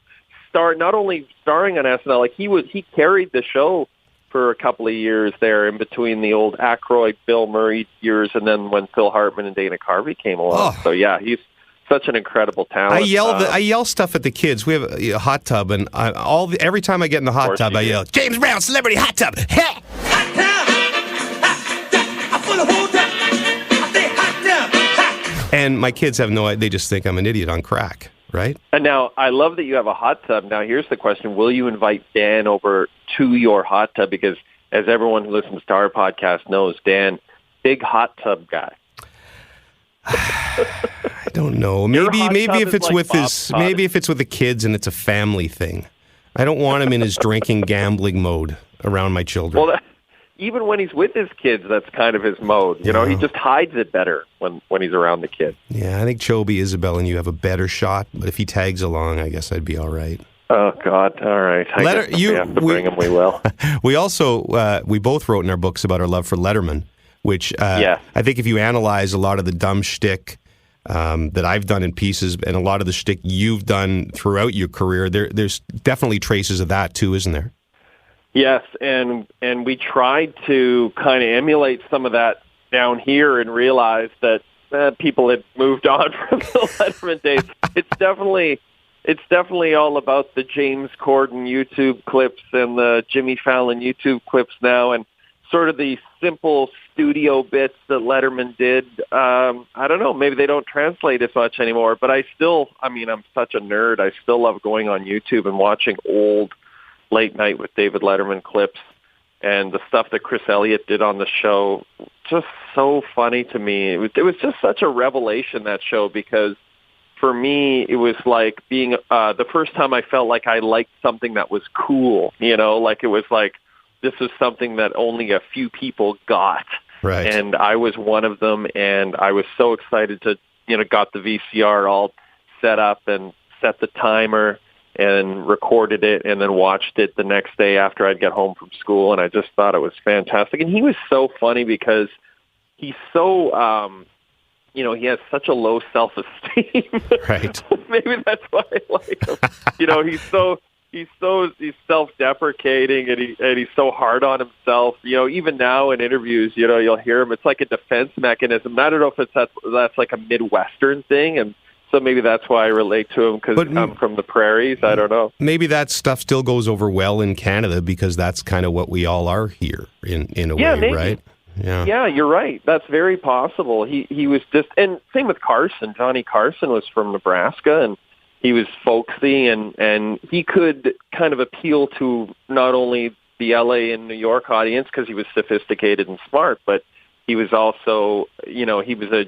not only starring on SNL, like he carried the show for a couple of years there in between the old Aykroyd, Bill Murray years, and then when Phil Hartman and Dana Carvey came along. So yeah, he's such an incredible talent. I yell stuff at the kids. We have a hot tub, and every time I get in the hot tub, I yell, "James Brown, celebrity hot tub!" Hot tub. And my kids have no idea. They just think I'm an idiot on crack, right? And now, I love that you have a hot tub. Now, here's the question. Will you invite Dan over to your hot tub? Because as everyone who listens to our podcast knows, Dan, big hot tub guy. I don't know. Maybe if it's with if it's with the kids and it's a family thing. I don't want him in his drinking, gambling mode around my children. Well, even when he's with his kids, that's kind of his mode. He just hides it better when he's around the kids. Yeah, I think Chobe, Isabel, and you have a better shot. But if he tags along, I guess I'd be all right. Oh God! All right. I guess if we have to bring him, we will. We also we both wrote in our books about our love for Letterman. Which I think if you analyze a lot of the dumb shtick that I've done in pieces and a lot of the shtick you've done throughout your career, there's definitely traces of that too, isn't there? Yes, and we tried to kind of emulate some of that down here and realized that people had moved on from the Letterman days. It's definitely all about the James Corden YouTube clips and the Jimmy Fallon YouTube clips now, and sort of the simple studio bits that Letterman did. I don't know. Maybe they don't translate as much anymore. But I'm such a nerd. I still love going on YouTube and watching old Late Night with David Letterman clips and the stuff that Chris Elliott did on the show. Just so funny to me. It was just such a revelation, that show, because for me, it was like being the first time I felt like I liked something that was cool. Like it was like, this is something that only a few people got. Right. And I was one of them, and I was so excited to, got the VCR all set up and set the timer and recorded it and then watched it the next day after I'd get home from school, and I just thought it was fantastic. And he was so funny because he's so, he has such a low self-esteem. Right. Maybe that's why I like him. He's self-deprecating and he's so hard on himself. Even now in interviews, you'll hear him. It's like a defense mechanism. I don't know if that's like a Midwestern thing, and so maybe that's why I relate to him, because I'm from the prairies. I don't know. Maybe that stuff still goes over well in Canada because that's kind of what we all are here in a way, maybe. Right? Yeah, you're right. That's very possible. He was just, and same with Carson. Johnny Carson was from Nebraska, and he was folksy, and he could kind of appeal to not only the LA and New York audience because he was sophisticated and smart, but he was also, he was a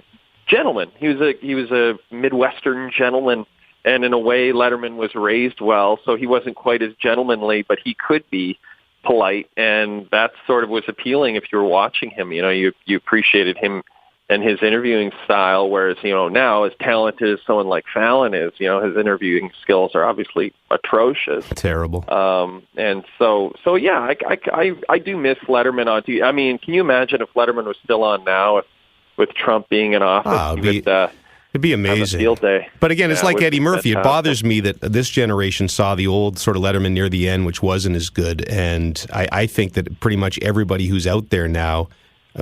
gentleman. He was a Midwestern gentleman, and in a way, Letterman was raised well, so he wasn't quite as gentlemanly, but he could be polite, and that sort of was appealing if you were watching him. You appreciated him and his interviewing style, whereas, now as talented as someone like Fallon is, his interviewing skills are obviously atrocious. Terrible. And so yeah, I do miss Letterman on TV. I mean, can you imagine if Letterman was still on now with Trump being in office? It'd be amazing. Field day. But again, it's like Eddie Murphy. Fantastic. It bothers me that this generation saw the old sort of Letterman near the end, which wasn't as good. And I think that pretty much everybody who's out there now,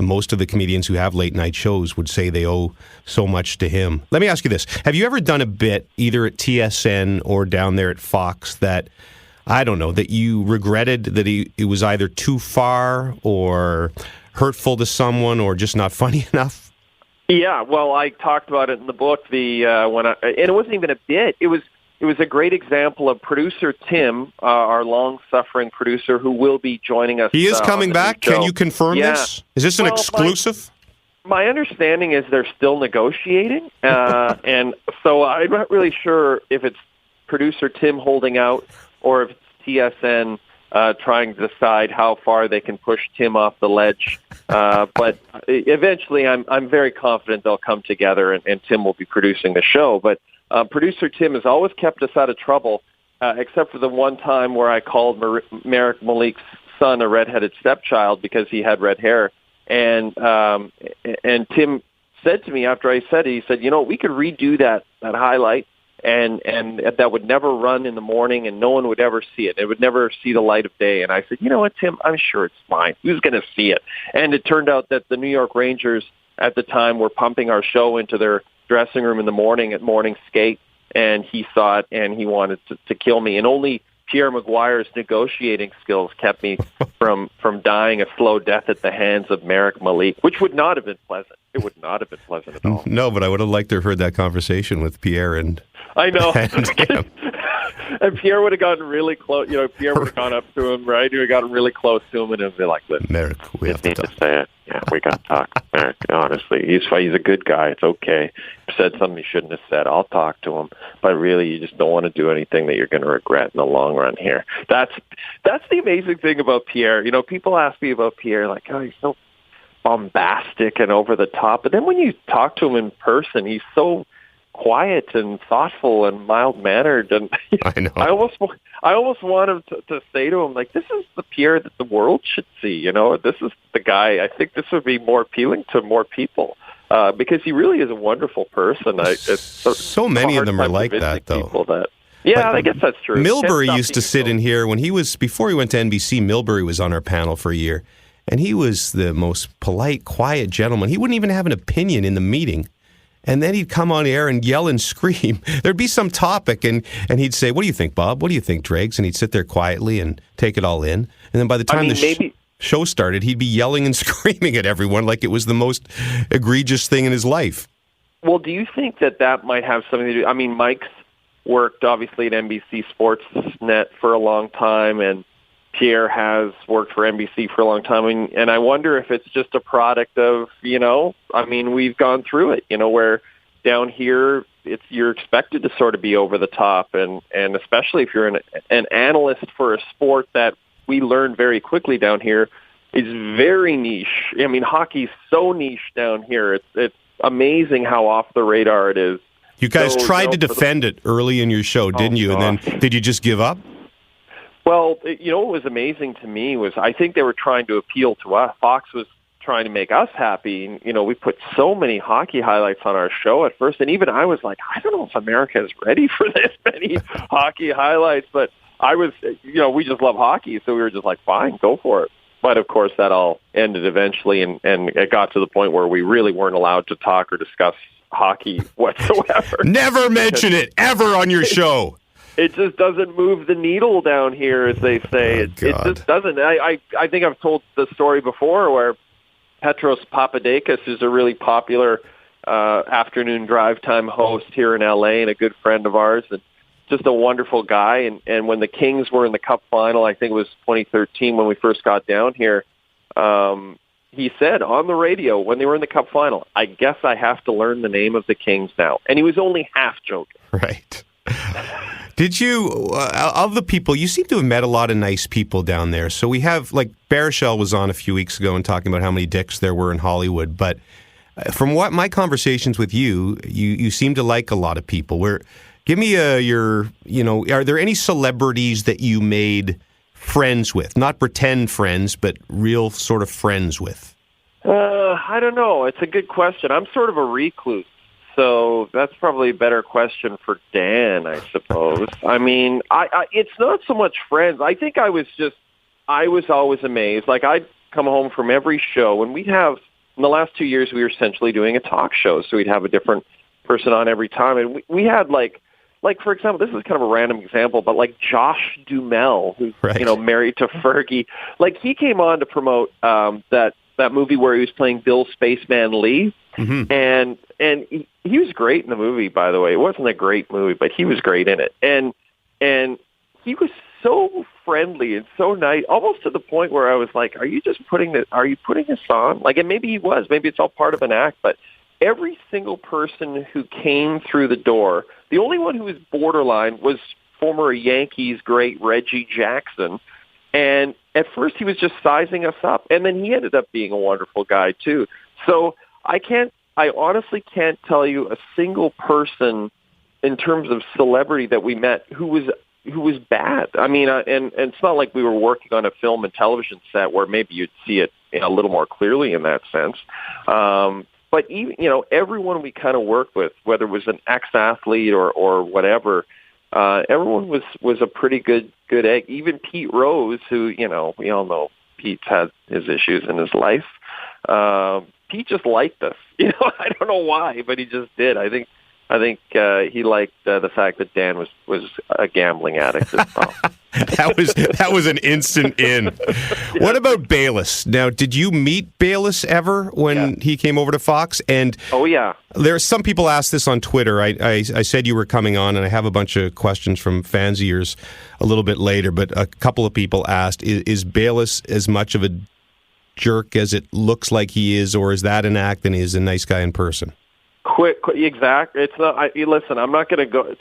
most of the comedians who have late night shows would say they owe so much to him. Let me ask you this. Have you ever done a bit, either at TSN or down there at Fox, that, I don't know, that you regretted that it was either too far or hurtful to someone or just not funny enough? Yeah, well, I talked about it in the book. And it wasn't even a bit. It was a great example of producer Tim, our long-suffering producer, who will be joining us. He is coming back. Can you confirm this? Is this an exclusive? My understanding is they're still negotiating, and so I'm not really sure if it's producer Tim holding out or if it's TSN trying to decide how far they can push Tim off the ledge. But eventually, I'm very confident they'll come together, and Tim will be producing the show. But producer Tim has always kept us out of trouble, except for the one time where I called Merrick Malik's son a redheaded stepchild because he had red hair. And Tim said to me after I said it, he said, we could redo that highlight, and that would never run in the morning, and no one would ever see it. It would never see the light of day. And I said, you know what, Tim, I'm sure it's fine. Who's going to see it? And it turned out that the New York Rangers at the time were pumping our show into their dressing room in the morning at morning skate, and he saw it, and he wanted to kill me. And only Pierre Maguire's negotiating skills kept me from dying a slow death at the hands of Merrick Malik, which would not have been pleasant. It would not have been pleasant at all. No, but I would have liked to have heard that conversation with Pierre and... I know. And Pierre would have gotten really close. Pierre would have gone up to him, right? He would have gotten really close to him and would be like, listen, Merrick, we have to talk. Say it. Yeah, we got to talk. Merrick, honestly, he's a good guy. It's okay. He said something he shouldn't have said. I'll talk to him. But really, you just don't want to do anything that you're going to regret in the long run here. That's the amazing thing about Pierre. People ask me about Pierre, like, oh, he's so bombastic and over the top. But then when you talk to him in person, he's so quiet and thoughtful and mild-mannered, and I know. I almost want him to say to him, like, this is the Pierre that the world should see. This is the guy. I think this would be more appealing to more people because he really is a wonderful person. So many of them are like that, though. I guess that's true. Milbury used to sit in here before he went to NBC. Milbury was on our panel for a year, and he was the most polite, quiet gentleman. He wouldn't even have an opinion in the meeting. And then he'd come on air and yell and scream. There'd be some topic, and he'd say, what do you think, Bob? What do you think, Dregs? And he'd sit there quietly and take it all in. And then by the time show started, he'd be yelling and screaming at everyone like it was the most egregious thing in his life. Well, do you think that might have something to do? I mean, Mike's worked obviously at NBC Sportsnet for a long time, and Pierre has worked for NBC for a long time. And I wonder if it's just a product of, we've gone through it, where down here you're expected to sort of be over the top, and especially if you're an analyst for a sport that we learn very quickly down here is very niche. I mean, hockey's so niche down here. It's amazing how off the radar it is. You guys tried to defend it early in your show, didn't you? Gosh. And then did you just give up? Well, what was amazing to me was I think they were trying to appeal to us. Fox was trying to make us happy. We put so many hockey highlights on our show at first, and even I was like, I don't know if America is ready for this many hockey highlights, but I was, we just love hockey, so we were just like, fine, go for it. But, of course, that all ended eventually, and it got to the point where we really weren't allowed to talk or discuss hockey whatsoever. Never mention it, ever on your show. It just doesn't move the needle down here, as they say. It just doesn't. I think I've told the story before where Petros Papadakis is a really popular afternoon drive time host here in L.A. and a good friend of ours, and just a wonderful guy. And when the Kings were in the Cup final, I think it was 2013 when we first got down here, he said on the radio when they were in the Cup final, I guess I have to learn the name of the Kings now. And he was only half joking. Right. Did you, of the people, you seem to have met a lot of nice people down there. So we have, like, Baruchel was on a few weeks ago and talking about how many dicks there were in Hollywood. But from what my conversations with you seem to like a lot of people. Give me are there any celebrities that you made friends with? Not pretend friends, but real sort of friends with? I don't know. It's a good question. I'm sort of a recluse. So that's probably a better question for Dan, I suppose. I mean, it's not so much friends. I think I was always amazed. Like, I'd come home from every show, and in the last 2 years, we were essentially doing a talk show. So we'd have a different person on every time. And we had, like, for example, this is kind of a random example, but like Josh Duhamel, who's, married to Fergie, like, he came on to promote that movie where he was playing Bill Spaceman Lee. Mm-hmm. And he was great in the movie, by the way. It wasn't a great movie, but he was great in it. And he was so friendly and so nice, almost to the point where I was like, are you putting this on? Like, and maybe he was. Maybe it's all part of an act, but every single person who came through the door, the only one who was borderline was former Yankees great Reggie Jackson. And at first he was just sizing us up. And then he ended up being a wonderful guy too. So I honestly can't tell you a single person in terms of celebrity that we met who was bad. I mean, and it's not like we were working on a film and television set where maybe you'd see it a little more clearly in that sense. But even, everyone we kind of worked with, whether it was an ex-athlete or whatever, everyone was a pretty good egg. Even Pete Rose, who, we all know Pete's had his issues in his life. Pete just liked us. I don't know why, but he just did. I think he liked the fact that Dan was a gambling addict as well. That was an instant in. Yeah. What about Bayless? Now, did you meet Bayless ever when he came over to Fox? And oh yeah, there's some people asked this on Twitter. I said you were coming on, and I have a bunch of questions from fans of yours a little bit later. But a couple of people asked: Is Bayless as much of a jerk as it looks like he is, or is that an act and he's a nice guy in person? Exact. It's not. Listen, I'm not going to go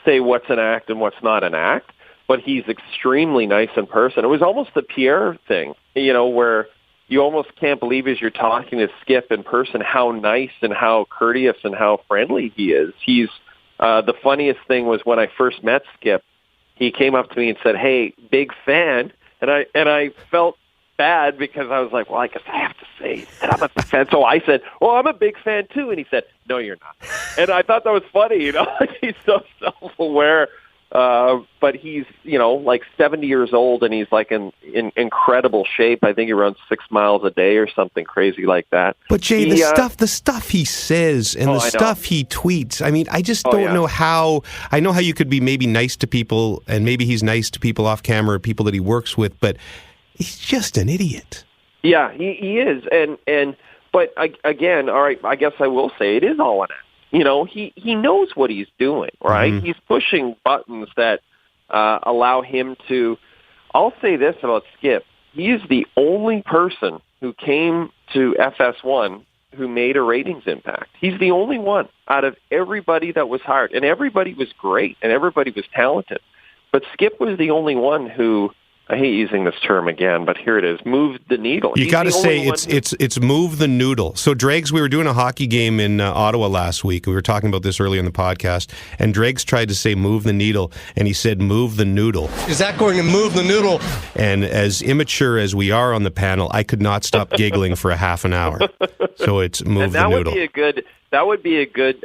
say what's an act and what's not an act, but he's extremely nice in person. It was almost the Pierre thing, where you almost can't believe as you're talking to Skip in person how nice and how courteous and how friendly he is. He's the funniest thing was when I first met Skip, he came up to me and said, "Hey, big fan," and I felt bad because I was like, well, I guess I have to say that I'm a big fan. So I said, well, I'm a big fan too. And he said, no, you're not. And I thought that was funny, he's so self-aware. But he's, like 70 years old and he's like in incredible shape. I think he runs 6 miles a day or something crazy like that. But Jay, the stuff he says and the stuff he tweets, I mean, I just don't know how, I know how you could be maybe nice to people and maybe he's nice to people off camera, people that he works with, but He's just an idiot. Yeah, he is. But again, all right, I guess I will say it is all an act. You know, he knows what he's doing, right? Mm-hmm. He's pushing buttons that allow him to. I'll say this about Skip. He is the only person who came to FS1 who made a ratings impact. He's the only one out of everybody that was hired. And everybody was great, and everybody was talented. But Skip was the only one who, I hate using this term again, but here it is, moved the needle. You got to say it's move the noodle. So Dregs, we were doing a hockey game in Ottawa last week. We were talking about this earlier in the podcast, and Dregs tried to say move the needle, and he said move the noodle. Is that going to move the noodle? And as immature as we are on the panel, I could not stop giggling for a half an hour. So it's move the noodle. That would be a good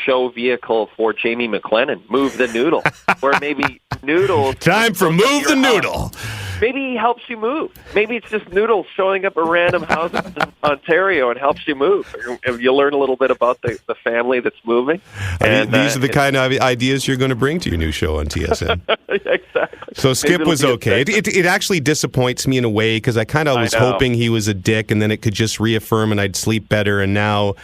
show vehicle for Jamie McLennan. Move the noodle, where maybe Noodles. Time for move the noodle. Maybe he helps you move. Maybe it's just Noodles showing up at random houses in Ontario and helps you move. You learn a little bit about the family that's moving. And these are the kind of ideas you're going to bring to your new show on TSN. Exactly. So Skip was okay. It actually disappoints me in a way because I kind of was hoping he was a dick and then it could just reaffirm and I'd sleep better. And now,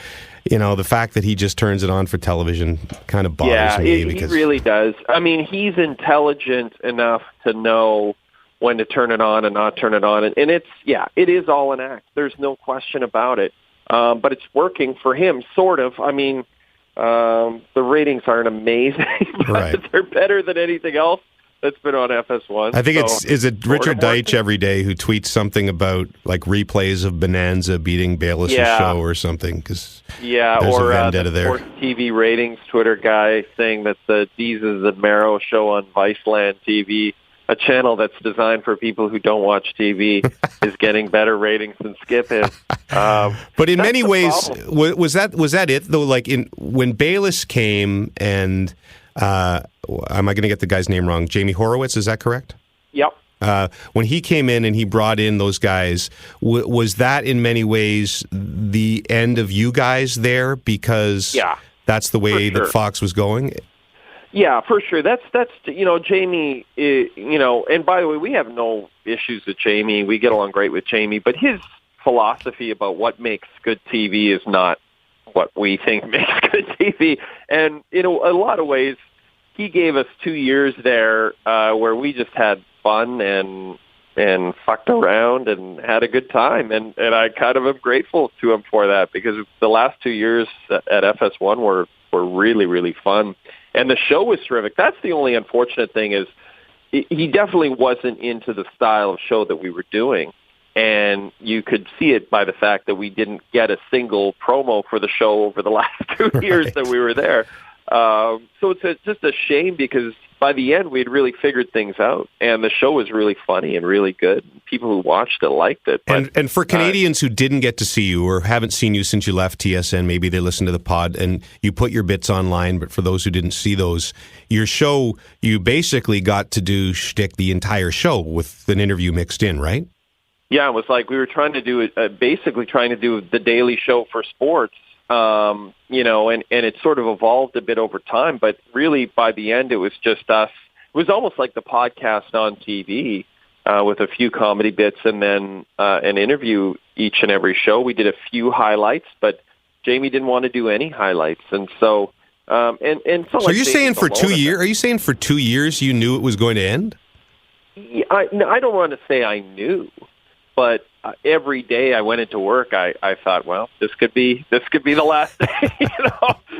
you know, the fact that he just turns it on for television kind of bothers me. He really does. I mean, he's intelligent enough to know when to turn it on and not turn it on. And it is all an act. There's no question about it. But it's working for him, sort of. I mean, the ratings aren't amazing, but they're better than anything else that's been on FS1. I think is it Richard Deitch every day who tweets something about like replays of Bonanza beating Bayless's show or something? Cause there's a vendetta there. Sports TV ratings Twitter guy saying that the Deezes and Marrow show on Viceland TV, a channel that's designed for people who don't watch TV, is getting better ratings than Skip is. But in many ways, was that it though? Like when Bayless came and. Am I going to get the guy's name wrong? Jamie Horowitz, is that correct? Yep. When he came in and he brought in those guys, was that in many ways the end of you guys there? Because that's the way that Fox was going? Yeah, for sure. That's Jamie, and by the way, we have no issues with Jamie. We get along great with Jamie, but his philosophy about what makes good TV is not what we think makes good TV. And in a lot of ways, he gave us 2 years there where we just had fun and fucked around and had a good time. And I kind of am grateful to him for that because the last 2 years at FS1 were really, really fun. And the show was terrific. That's the only unfortunate thing is he definitely wasn't into the style of show that we were doing. And you could see it by the fact that we didn't get a single promo for the show over the last 2 years that we were there. So it's just a shame because by the end we had really figured things out, and the show was really funny and really good. People who watched it liked it. But, and for Canadians who didn't get to see you or haven't seen you since you left TSN, maybe they listened to the pod and you put your bits online. But for those who didn't see those, your show, you basically got to do shtick the entire show with an interview mixed in, right? Yeah, it was like we were trying to do basically trying to do the daily show for sports, and it sort of evolved a bit over time. But really, by the end, it was just us. It was almost like the podcast on TV with a few comedy bits and then an interview each and every show. We did a few highlights, but Jamie didn't want to do any highlights, and so so. So you're saying for 2 years? Are you saying for 2 years you knew it was going to end? Yeah, I don't want to say I knew. But every day I went into work, I thought, well, this could be the last day.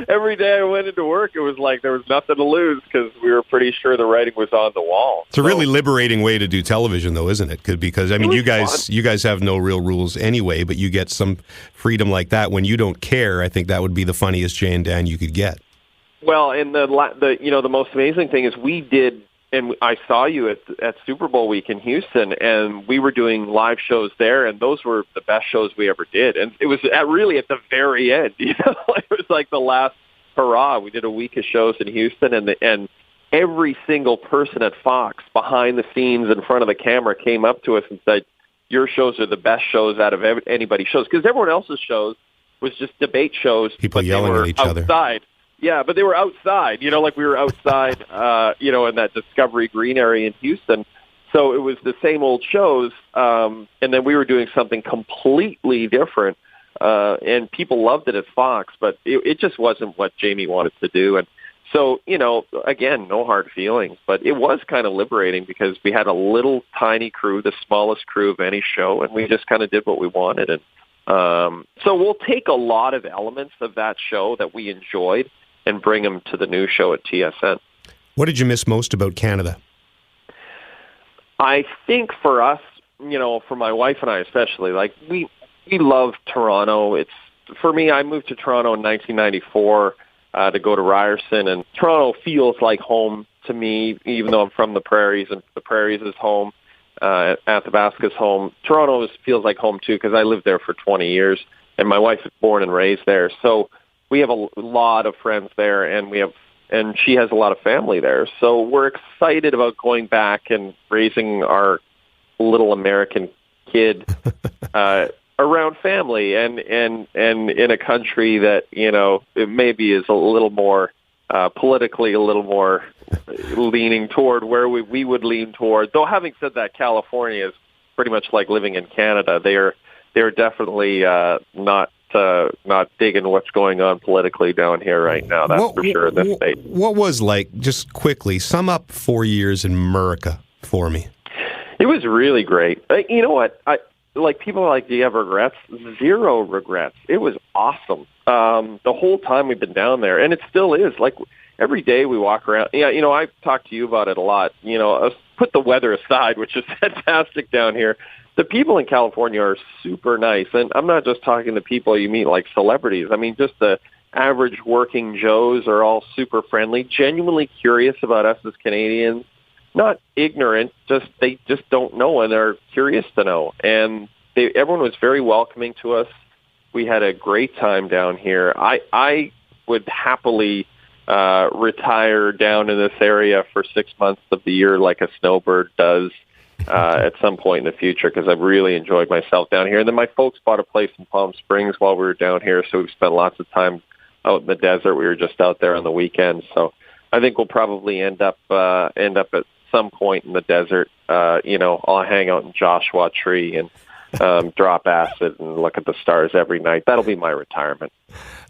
Every day I went into work, it was like there was nothing to lose because we were pretty sure the writing was on the wall. It's a really liberating way to do television, though, isn't it? Because I mean, you guys have no real rules anyway, but you get some freedom like that when you don't care. I think that would be the funniest Jay and Dan you could get. Well, and the most amazing thing is we did. And I saw you at Super Bowl week in Houston, and we were doing live shows there, and those were the best shows we ever did. And it was really at the very end, it was like the last hurrah. We did a week of shows in Houston, and every single person at Fox behind the scenes in front of the camera came up to us and said, "Your shows are the best shows out of anybody's shows," because everyone else's shows was just debate shows. People yelling at each other. Yeah, but they were outside, like we were outside, in that Discovery Green area in Houston. So it was the same old shows, and then we were doing something completely different, and people loved it at Fox, but it just wasn't what Jamie wanted to do. And so, again, no hard feelings, but it was kind of liberating because we had a little tiny crew, the smallest crew of any show, and we just kind of did what we wanted. And so we'll take a lot of elements of that show that we enjoyed and bring them to the new show at TSN. What did you miss most about Canada? I think for us, for my wife and I especially, like we love Toronto. For me, I moved to Toronto in 1994 to go to Ryerson, and Toronto feels like home to me, even though I'm from the Prairies, and the Prairies is home. Athabasca's home. Toronto feels like home too because I lived there for 20 years, and my wife is born and raised there. So we have a lot of friends there, and she has a lot of family there. So we're excited about going back and raising our little American kid around family and in a country that, it maybe is a little more politically a little more leaning toward where we would lean toward. Though having said that, California is pretty much like living in Canada. They're definitely not digging what's going on politically down here right now. That's for sure in this state. What was just quickly, sum up 4 years in America for me. It was really great. You know what? People are like, do you have regrets? Zero regrets. It was awesome. The whole time we've been down there, and it still is. Like, every day we walk around. Yeah, I've talked to you about it a lot. Put the weather aside, which is fantastic down here. The people in California are super nice, and I'm not just talking to people you meet like celebrities. I mean, just the average working Joes are all super friendly, genuinely curious about us as Canadians. Not ignorant, they just don't know, and they're curious to know. And everyone was very welcoming to us. We had a great time down here. I would happily retire down in this area for 6 months of the year like a snowbird does at some point in the future because I've really enjoyed myself down here. And then my folks bought a place in Palm Springs while we were down here, so we've spent lots of time out in the desert. We were just out there on the weekends. So I think we'll probably end up at some point in the desert. I'll hang out in Joshua Tree and drop acid and look at the stars every night. That'll be my retirement.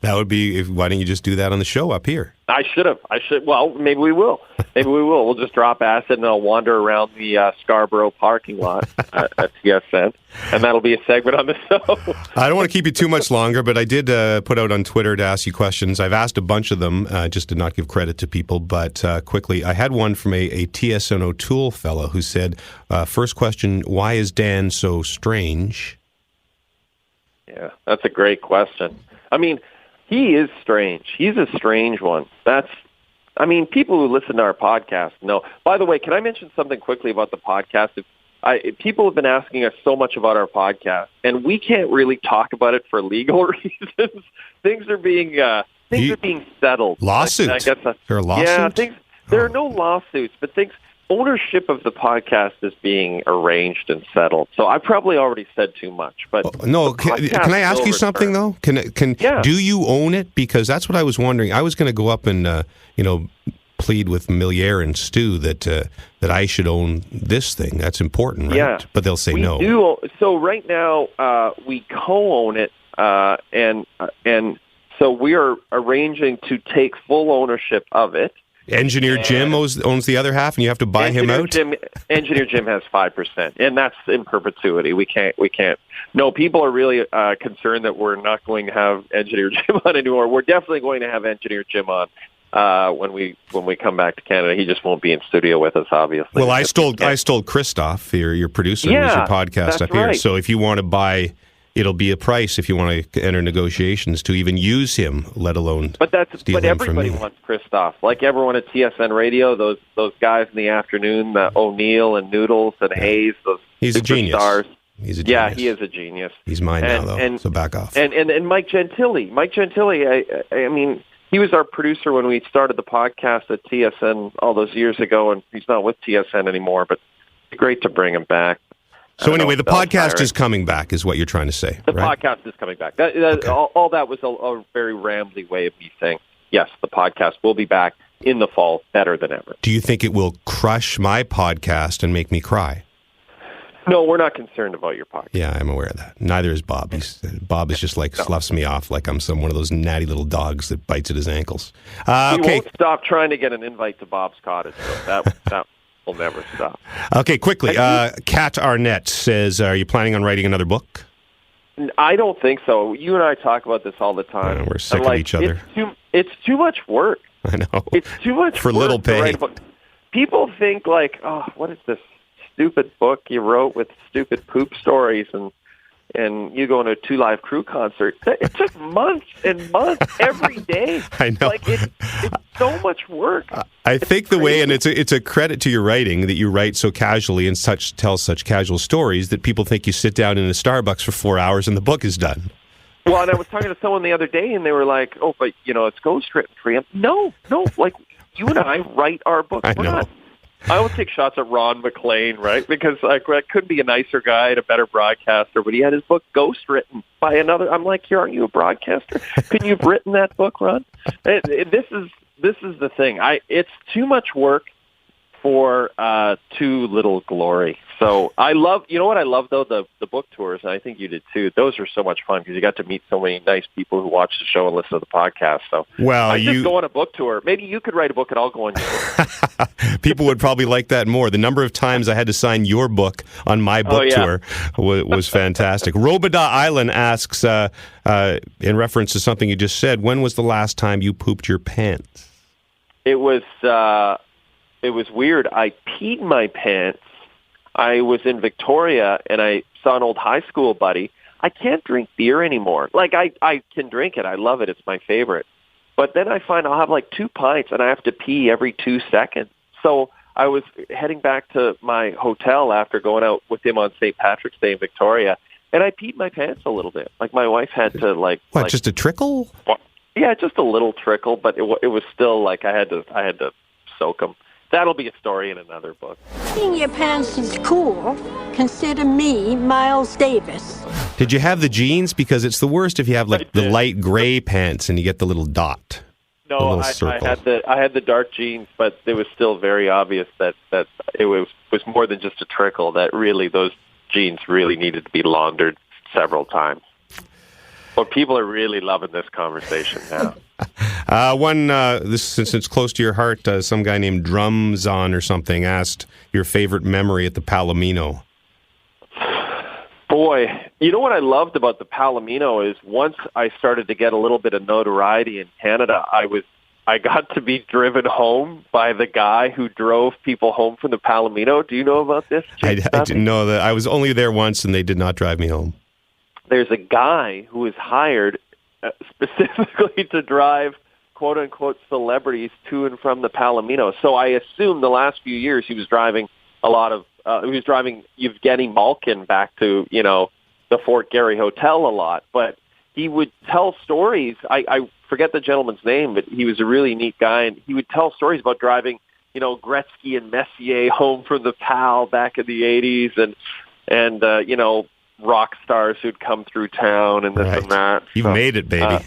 That would be, why don't you just do that on the show up here? I should. Well, maybe we will. We'll just drop acid and I'll wander around the Scarborough parking lot at TSN, and that'll be a segment on the show. I don't want to keep you too much longer, but I did put out on Twitter to ask you questions. I've asked a bunch of them, just to not give credit to people, but quickly, I had one from a TSN O'Toole fellow who said, first question, why is Dan so strange? Yeah, that's a great question. I mean, he is strange. He's a strange one. People who listen to our podcast know. By the way, can I mention something quickly about the podcast? People have been asking us so much about our podcast, and we can't really talk about it for legal reasons. Things are being settled. Lawsuits? There are lawsuits? Yeah, there are no lawsuits, but ownership of the podcast is being arranged and settled. So I probably already said too much, but no. Can I ask you something though? Do you own it? Because that's what I was wondering. I was going to go up and plead with Milliere and Stu that I should own this thing. That's important, right? Yeah, but they'll say no. Do. So right now we co-own it, and so we are arranging to take full ownership of it. Engineer Jim owns the other half, and you have to buy him out? Engineer Jim has 5%, and that's in perpetuity. We can't. No, people are really concerned that we're not going to have Engineer Jim on anymore. We're definitely going to have Engineer Jim on when we come back to Canada. He just won't be in studio with us, obviously. Well, I stole Christoph, your producer, who's your podcast up here. Right. So if you want to buy... It'll be a price if you want to enter negotiations to even use him, let alone But steal him from me. everybody wants Christoph. Like everyone at TSN Radio, those guys in the afternoon, O'Neill and Noodles and Hayes, those He's a genius. Stars. He's a genius. Yeah, he is a genius. He's mine now, though, so back off. And Mike Gentili. I mean, he was our producer when we started the podcast at TSN all those years ago, and he's not with TSN anymore, but it's great to bring him back. So anyway, the podcast is coming back, is what you're trying to say, The right? podcast is coming back. All that was a very rambly way of me saying, yes, the podcast will be back. in the fall better than ever. Do you think it will crush my podcast and make me cry? No, we're not concerned about your podcast. Yeah, I'm aware of that. Neither is Bob. Bob is just like sloughs me off like I'm one of those natty little dogs that bites at his ankles. We Okay. won't stop trying to get an invite to Bob's Cottage, so that will never stop. Okay, quickly. Kat Arnett says, are you planning on writing another book? I don't think so. You and I talk about this all the time. Yeah, we're sick of each other. It's too much work. I know. It's too much for work little to pay. write a book. People think like, oh, what is this stupid book you wrote with stupid poop stories and you go to a 2 Live Crew concert. It took months and months every day. I know. Like it's so much work. I think the way, and it's a credit to your writing that you write so casually and tell such casual stories that people think you sit down in a Starbucks for 4 hours and the book is done. Well, and I was talking to someone the other day, and they were like, "Oh, but it's ghostwritten for you." No, like you and I write our books. I know. I always take shots at Ron McLean, right? Because I couldn't be a nicer guy and a better broadcaster, but he had his book ghostwritten by another. I'm like, aren't you a broadcaster? Couldn't you have written that book, Ron? This is the thing. It's too much work for too little glory. So I love, what I love though, the book tours, and I think you did too. Those are so much fun because you got to meet so many nice people who watch the show and listen to the podcast. So I just go on a book tour. Maybe you could write a book and I'll go on your book. People would probably like that more. The number of times I had to sign your book on my book tour was fantastic. Robada Island asks, in reference to something you just said, when was the last time you pooped your pants? It was weird. I peed my pants. I was in Victoria, and I saw an old high school buddy. I can't drink beer anymore. Like, I can drink it. I love it. It's my favorite. But then I find I'll have like 2 pints, and I have to pee every 2 seconds. So I was heading back to my hotel after going out with him on St. Patrick's Day in Victoria, and I peed my pants a little bit. Like, my wife had to, What, just a trickle? Yeah, just a little trickle, but it was still like I had to soak them. That'll be a story in another book. Peeing your pants is cool. Consider me Miles Davis. Did you have the jeans? Because it's the worst if you have like the light gray pants and you get the little dot. No, I had the dark jeans, but it was still very obvious that it was more than just a trickle. That really those jeans really needed to be laundered several times. Well, people are really loving this conversation now. Since it's close to your heart, some guy named Drumzon or something asked your favorite memory at the Palomino. Boy, you know what I loved about the Palomino is once I started to get a little bit of notoriety in Canada, I got to be driven home by the guy who drove people home from the Palomino. Do you know about this? I didn't know that. I was only there once, and they did not drive me home. There's a guy who is hired specifically to drive quote-unquote celebrities to and from the Palomino. So I assume the last few years he was driving Yevgeny Malkin back to, the Fort Garry Hotel a lot. But he would tell stories. I forget the gentleman's name, but he was a really neat guy. And he would tell stories about driving, Gretzky and Messier home from the Pal back in the 80s and rock stars who'd come through town and this and that. You made it, baby.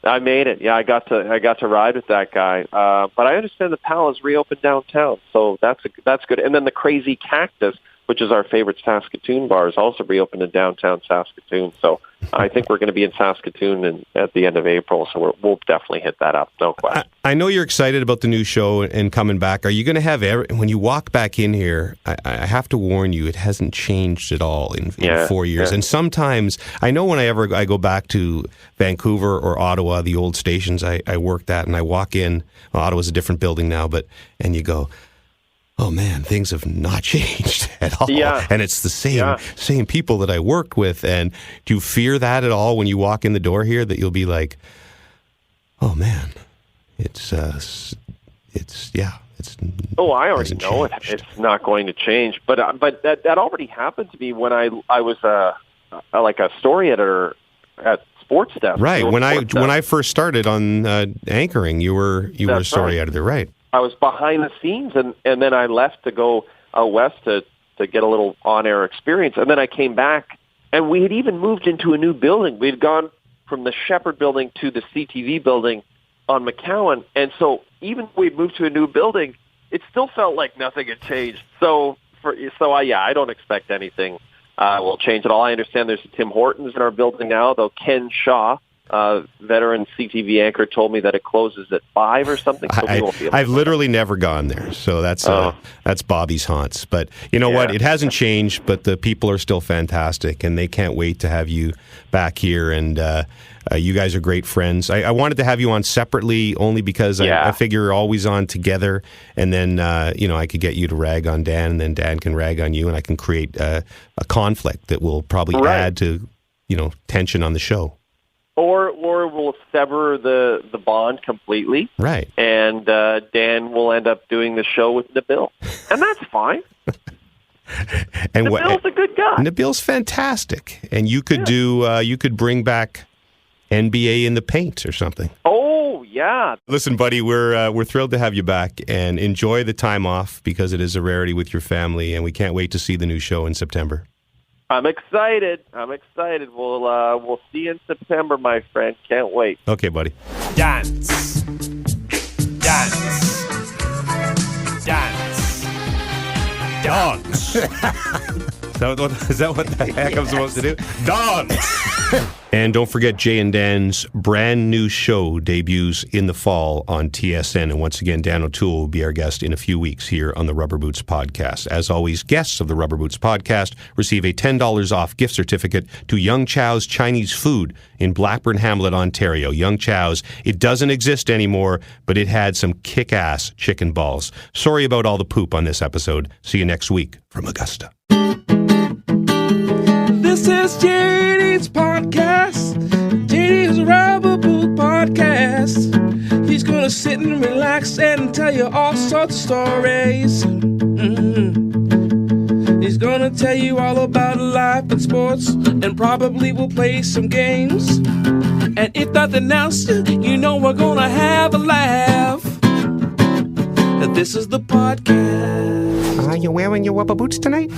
I made it. Yeah, I got to ride with that guy. But I understand the Pal is reopened downtown, so that's good. And then the Crazy Cactus, which is our favorite Saskatoon bar, is also reopened in downtown Saskatoon. So I think we're going to be in Saskatoon at the end of April, so we'll definitely hit that up, no question. I know you're excited about the new show and coming back. Are you going to have when you walk back in here? I have to warn you, it hasn't changed at all in 4 years. Yeah. And sometimes I know when I go back to Vancouver or Ottawa, the old stations I worked at, and I walk in. Well, Ottawa's a different building now, and you go, oh man, things have not changed at all. Yeah. And it's the same people that I worked with. And do you fear that at all when you walk in the door here, that you'll be like, oh man, it's Oh, I already know it's not going to change. But that already happened to me when I was like a story editor at Sports Desk. Right. When I first started on anchoring, you were a story editor, right? I was behind the scenes, and then I left to go out west to get a little on-air experience. And then I came back, and we had even moved into a new building. We had gone from the Shepherd building to the CTV building on McCowan. And so even when we moved to a new building, it still felt like nothing had changed. I don't expect anything will change at all. I understand there's a Tim Hortons in our building now, though Ken Shaw, veteran CTV anchor, told me that it closes at 5 or something. So we won't be able I've literally never gone there, so that's Bobby's haunts. But you know what? It hasn't changed, but the people are still fantastic, and they can't wait to have you back here. And you guys are great friends. I wanted to have you on separately only because I figure you're always on together, and then I could get you to rag on Dan, and then Dan can rag on you, and I can create a conflict that will probably add to tension on the show. Or we'll sever the bond completely. Right. And Dan will end up doing the show with Nabil. And that's fine. And Nabil's a good guy. Nabil's fantastic. And you could you could bring back NBA in the paint or something. Oh, yeah. Listen, buddy, we're thrilled to have you back, and enjoy the time off because it is a rarity with your family, and we can't wait to see the new show in September. I'm excited. We'll see you in September, my friend. Can't wait. Okay, buddy. Dance. Dance. Dance. Dance. Is that what the heck I'm supposed to do? Dance! And don't forget, Jay and Dan's brand new show debuts in the fall on TSN. And once again, Dan O'Toole will be our guest in a few weeks here on the Rubber Boots Podcast. As always, guests of the Rubber Boots Podcast receive a $10 off gift certificate to Young Chow's Chinese Food in Blackburn Hamlet, Ontario. Young Chow's, it doesn't exist anymore, but it had some kick-ass chicken balls. Sorry about all the poop on this episode. See you next week from Augusta. This is JD's podcast. JD's Rubber Boot Podcast. He's gonna sit and relax and tell you all sorts of stories. He's gonna tell you all about life and sports, and probably will play some games. And if nothing else, you know we're gonna have a laugh. This is the podcast. Are you wearing your rubber boots tonight?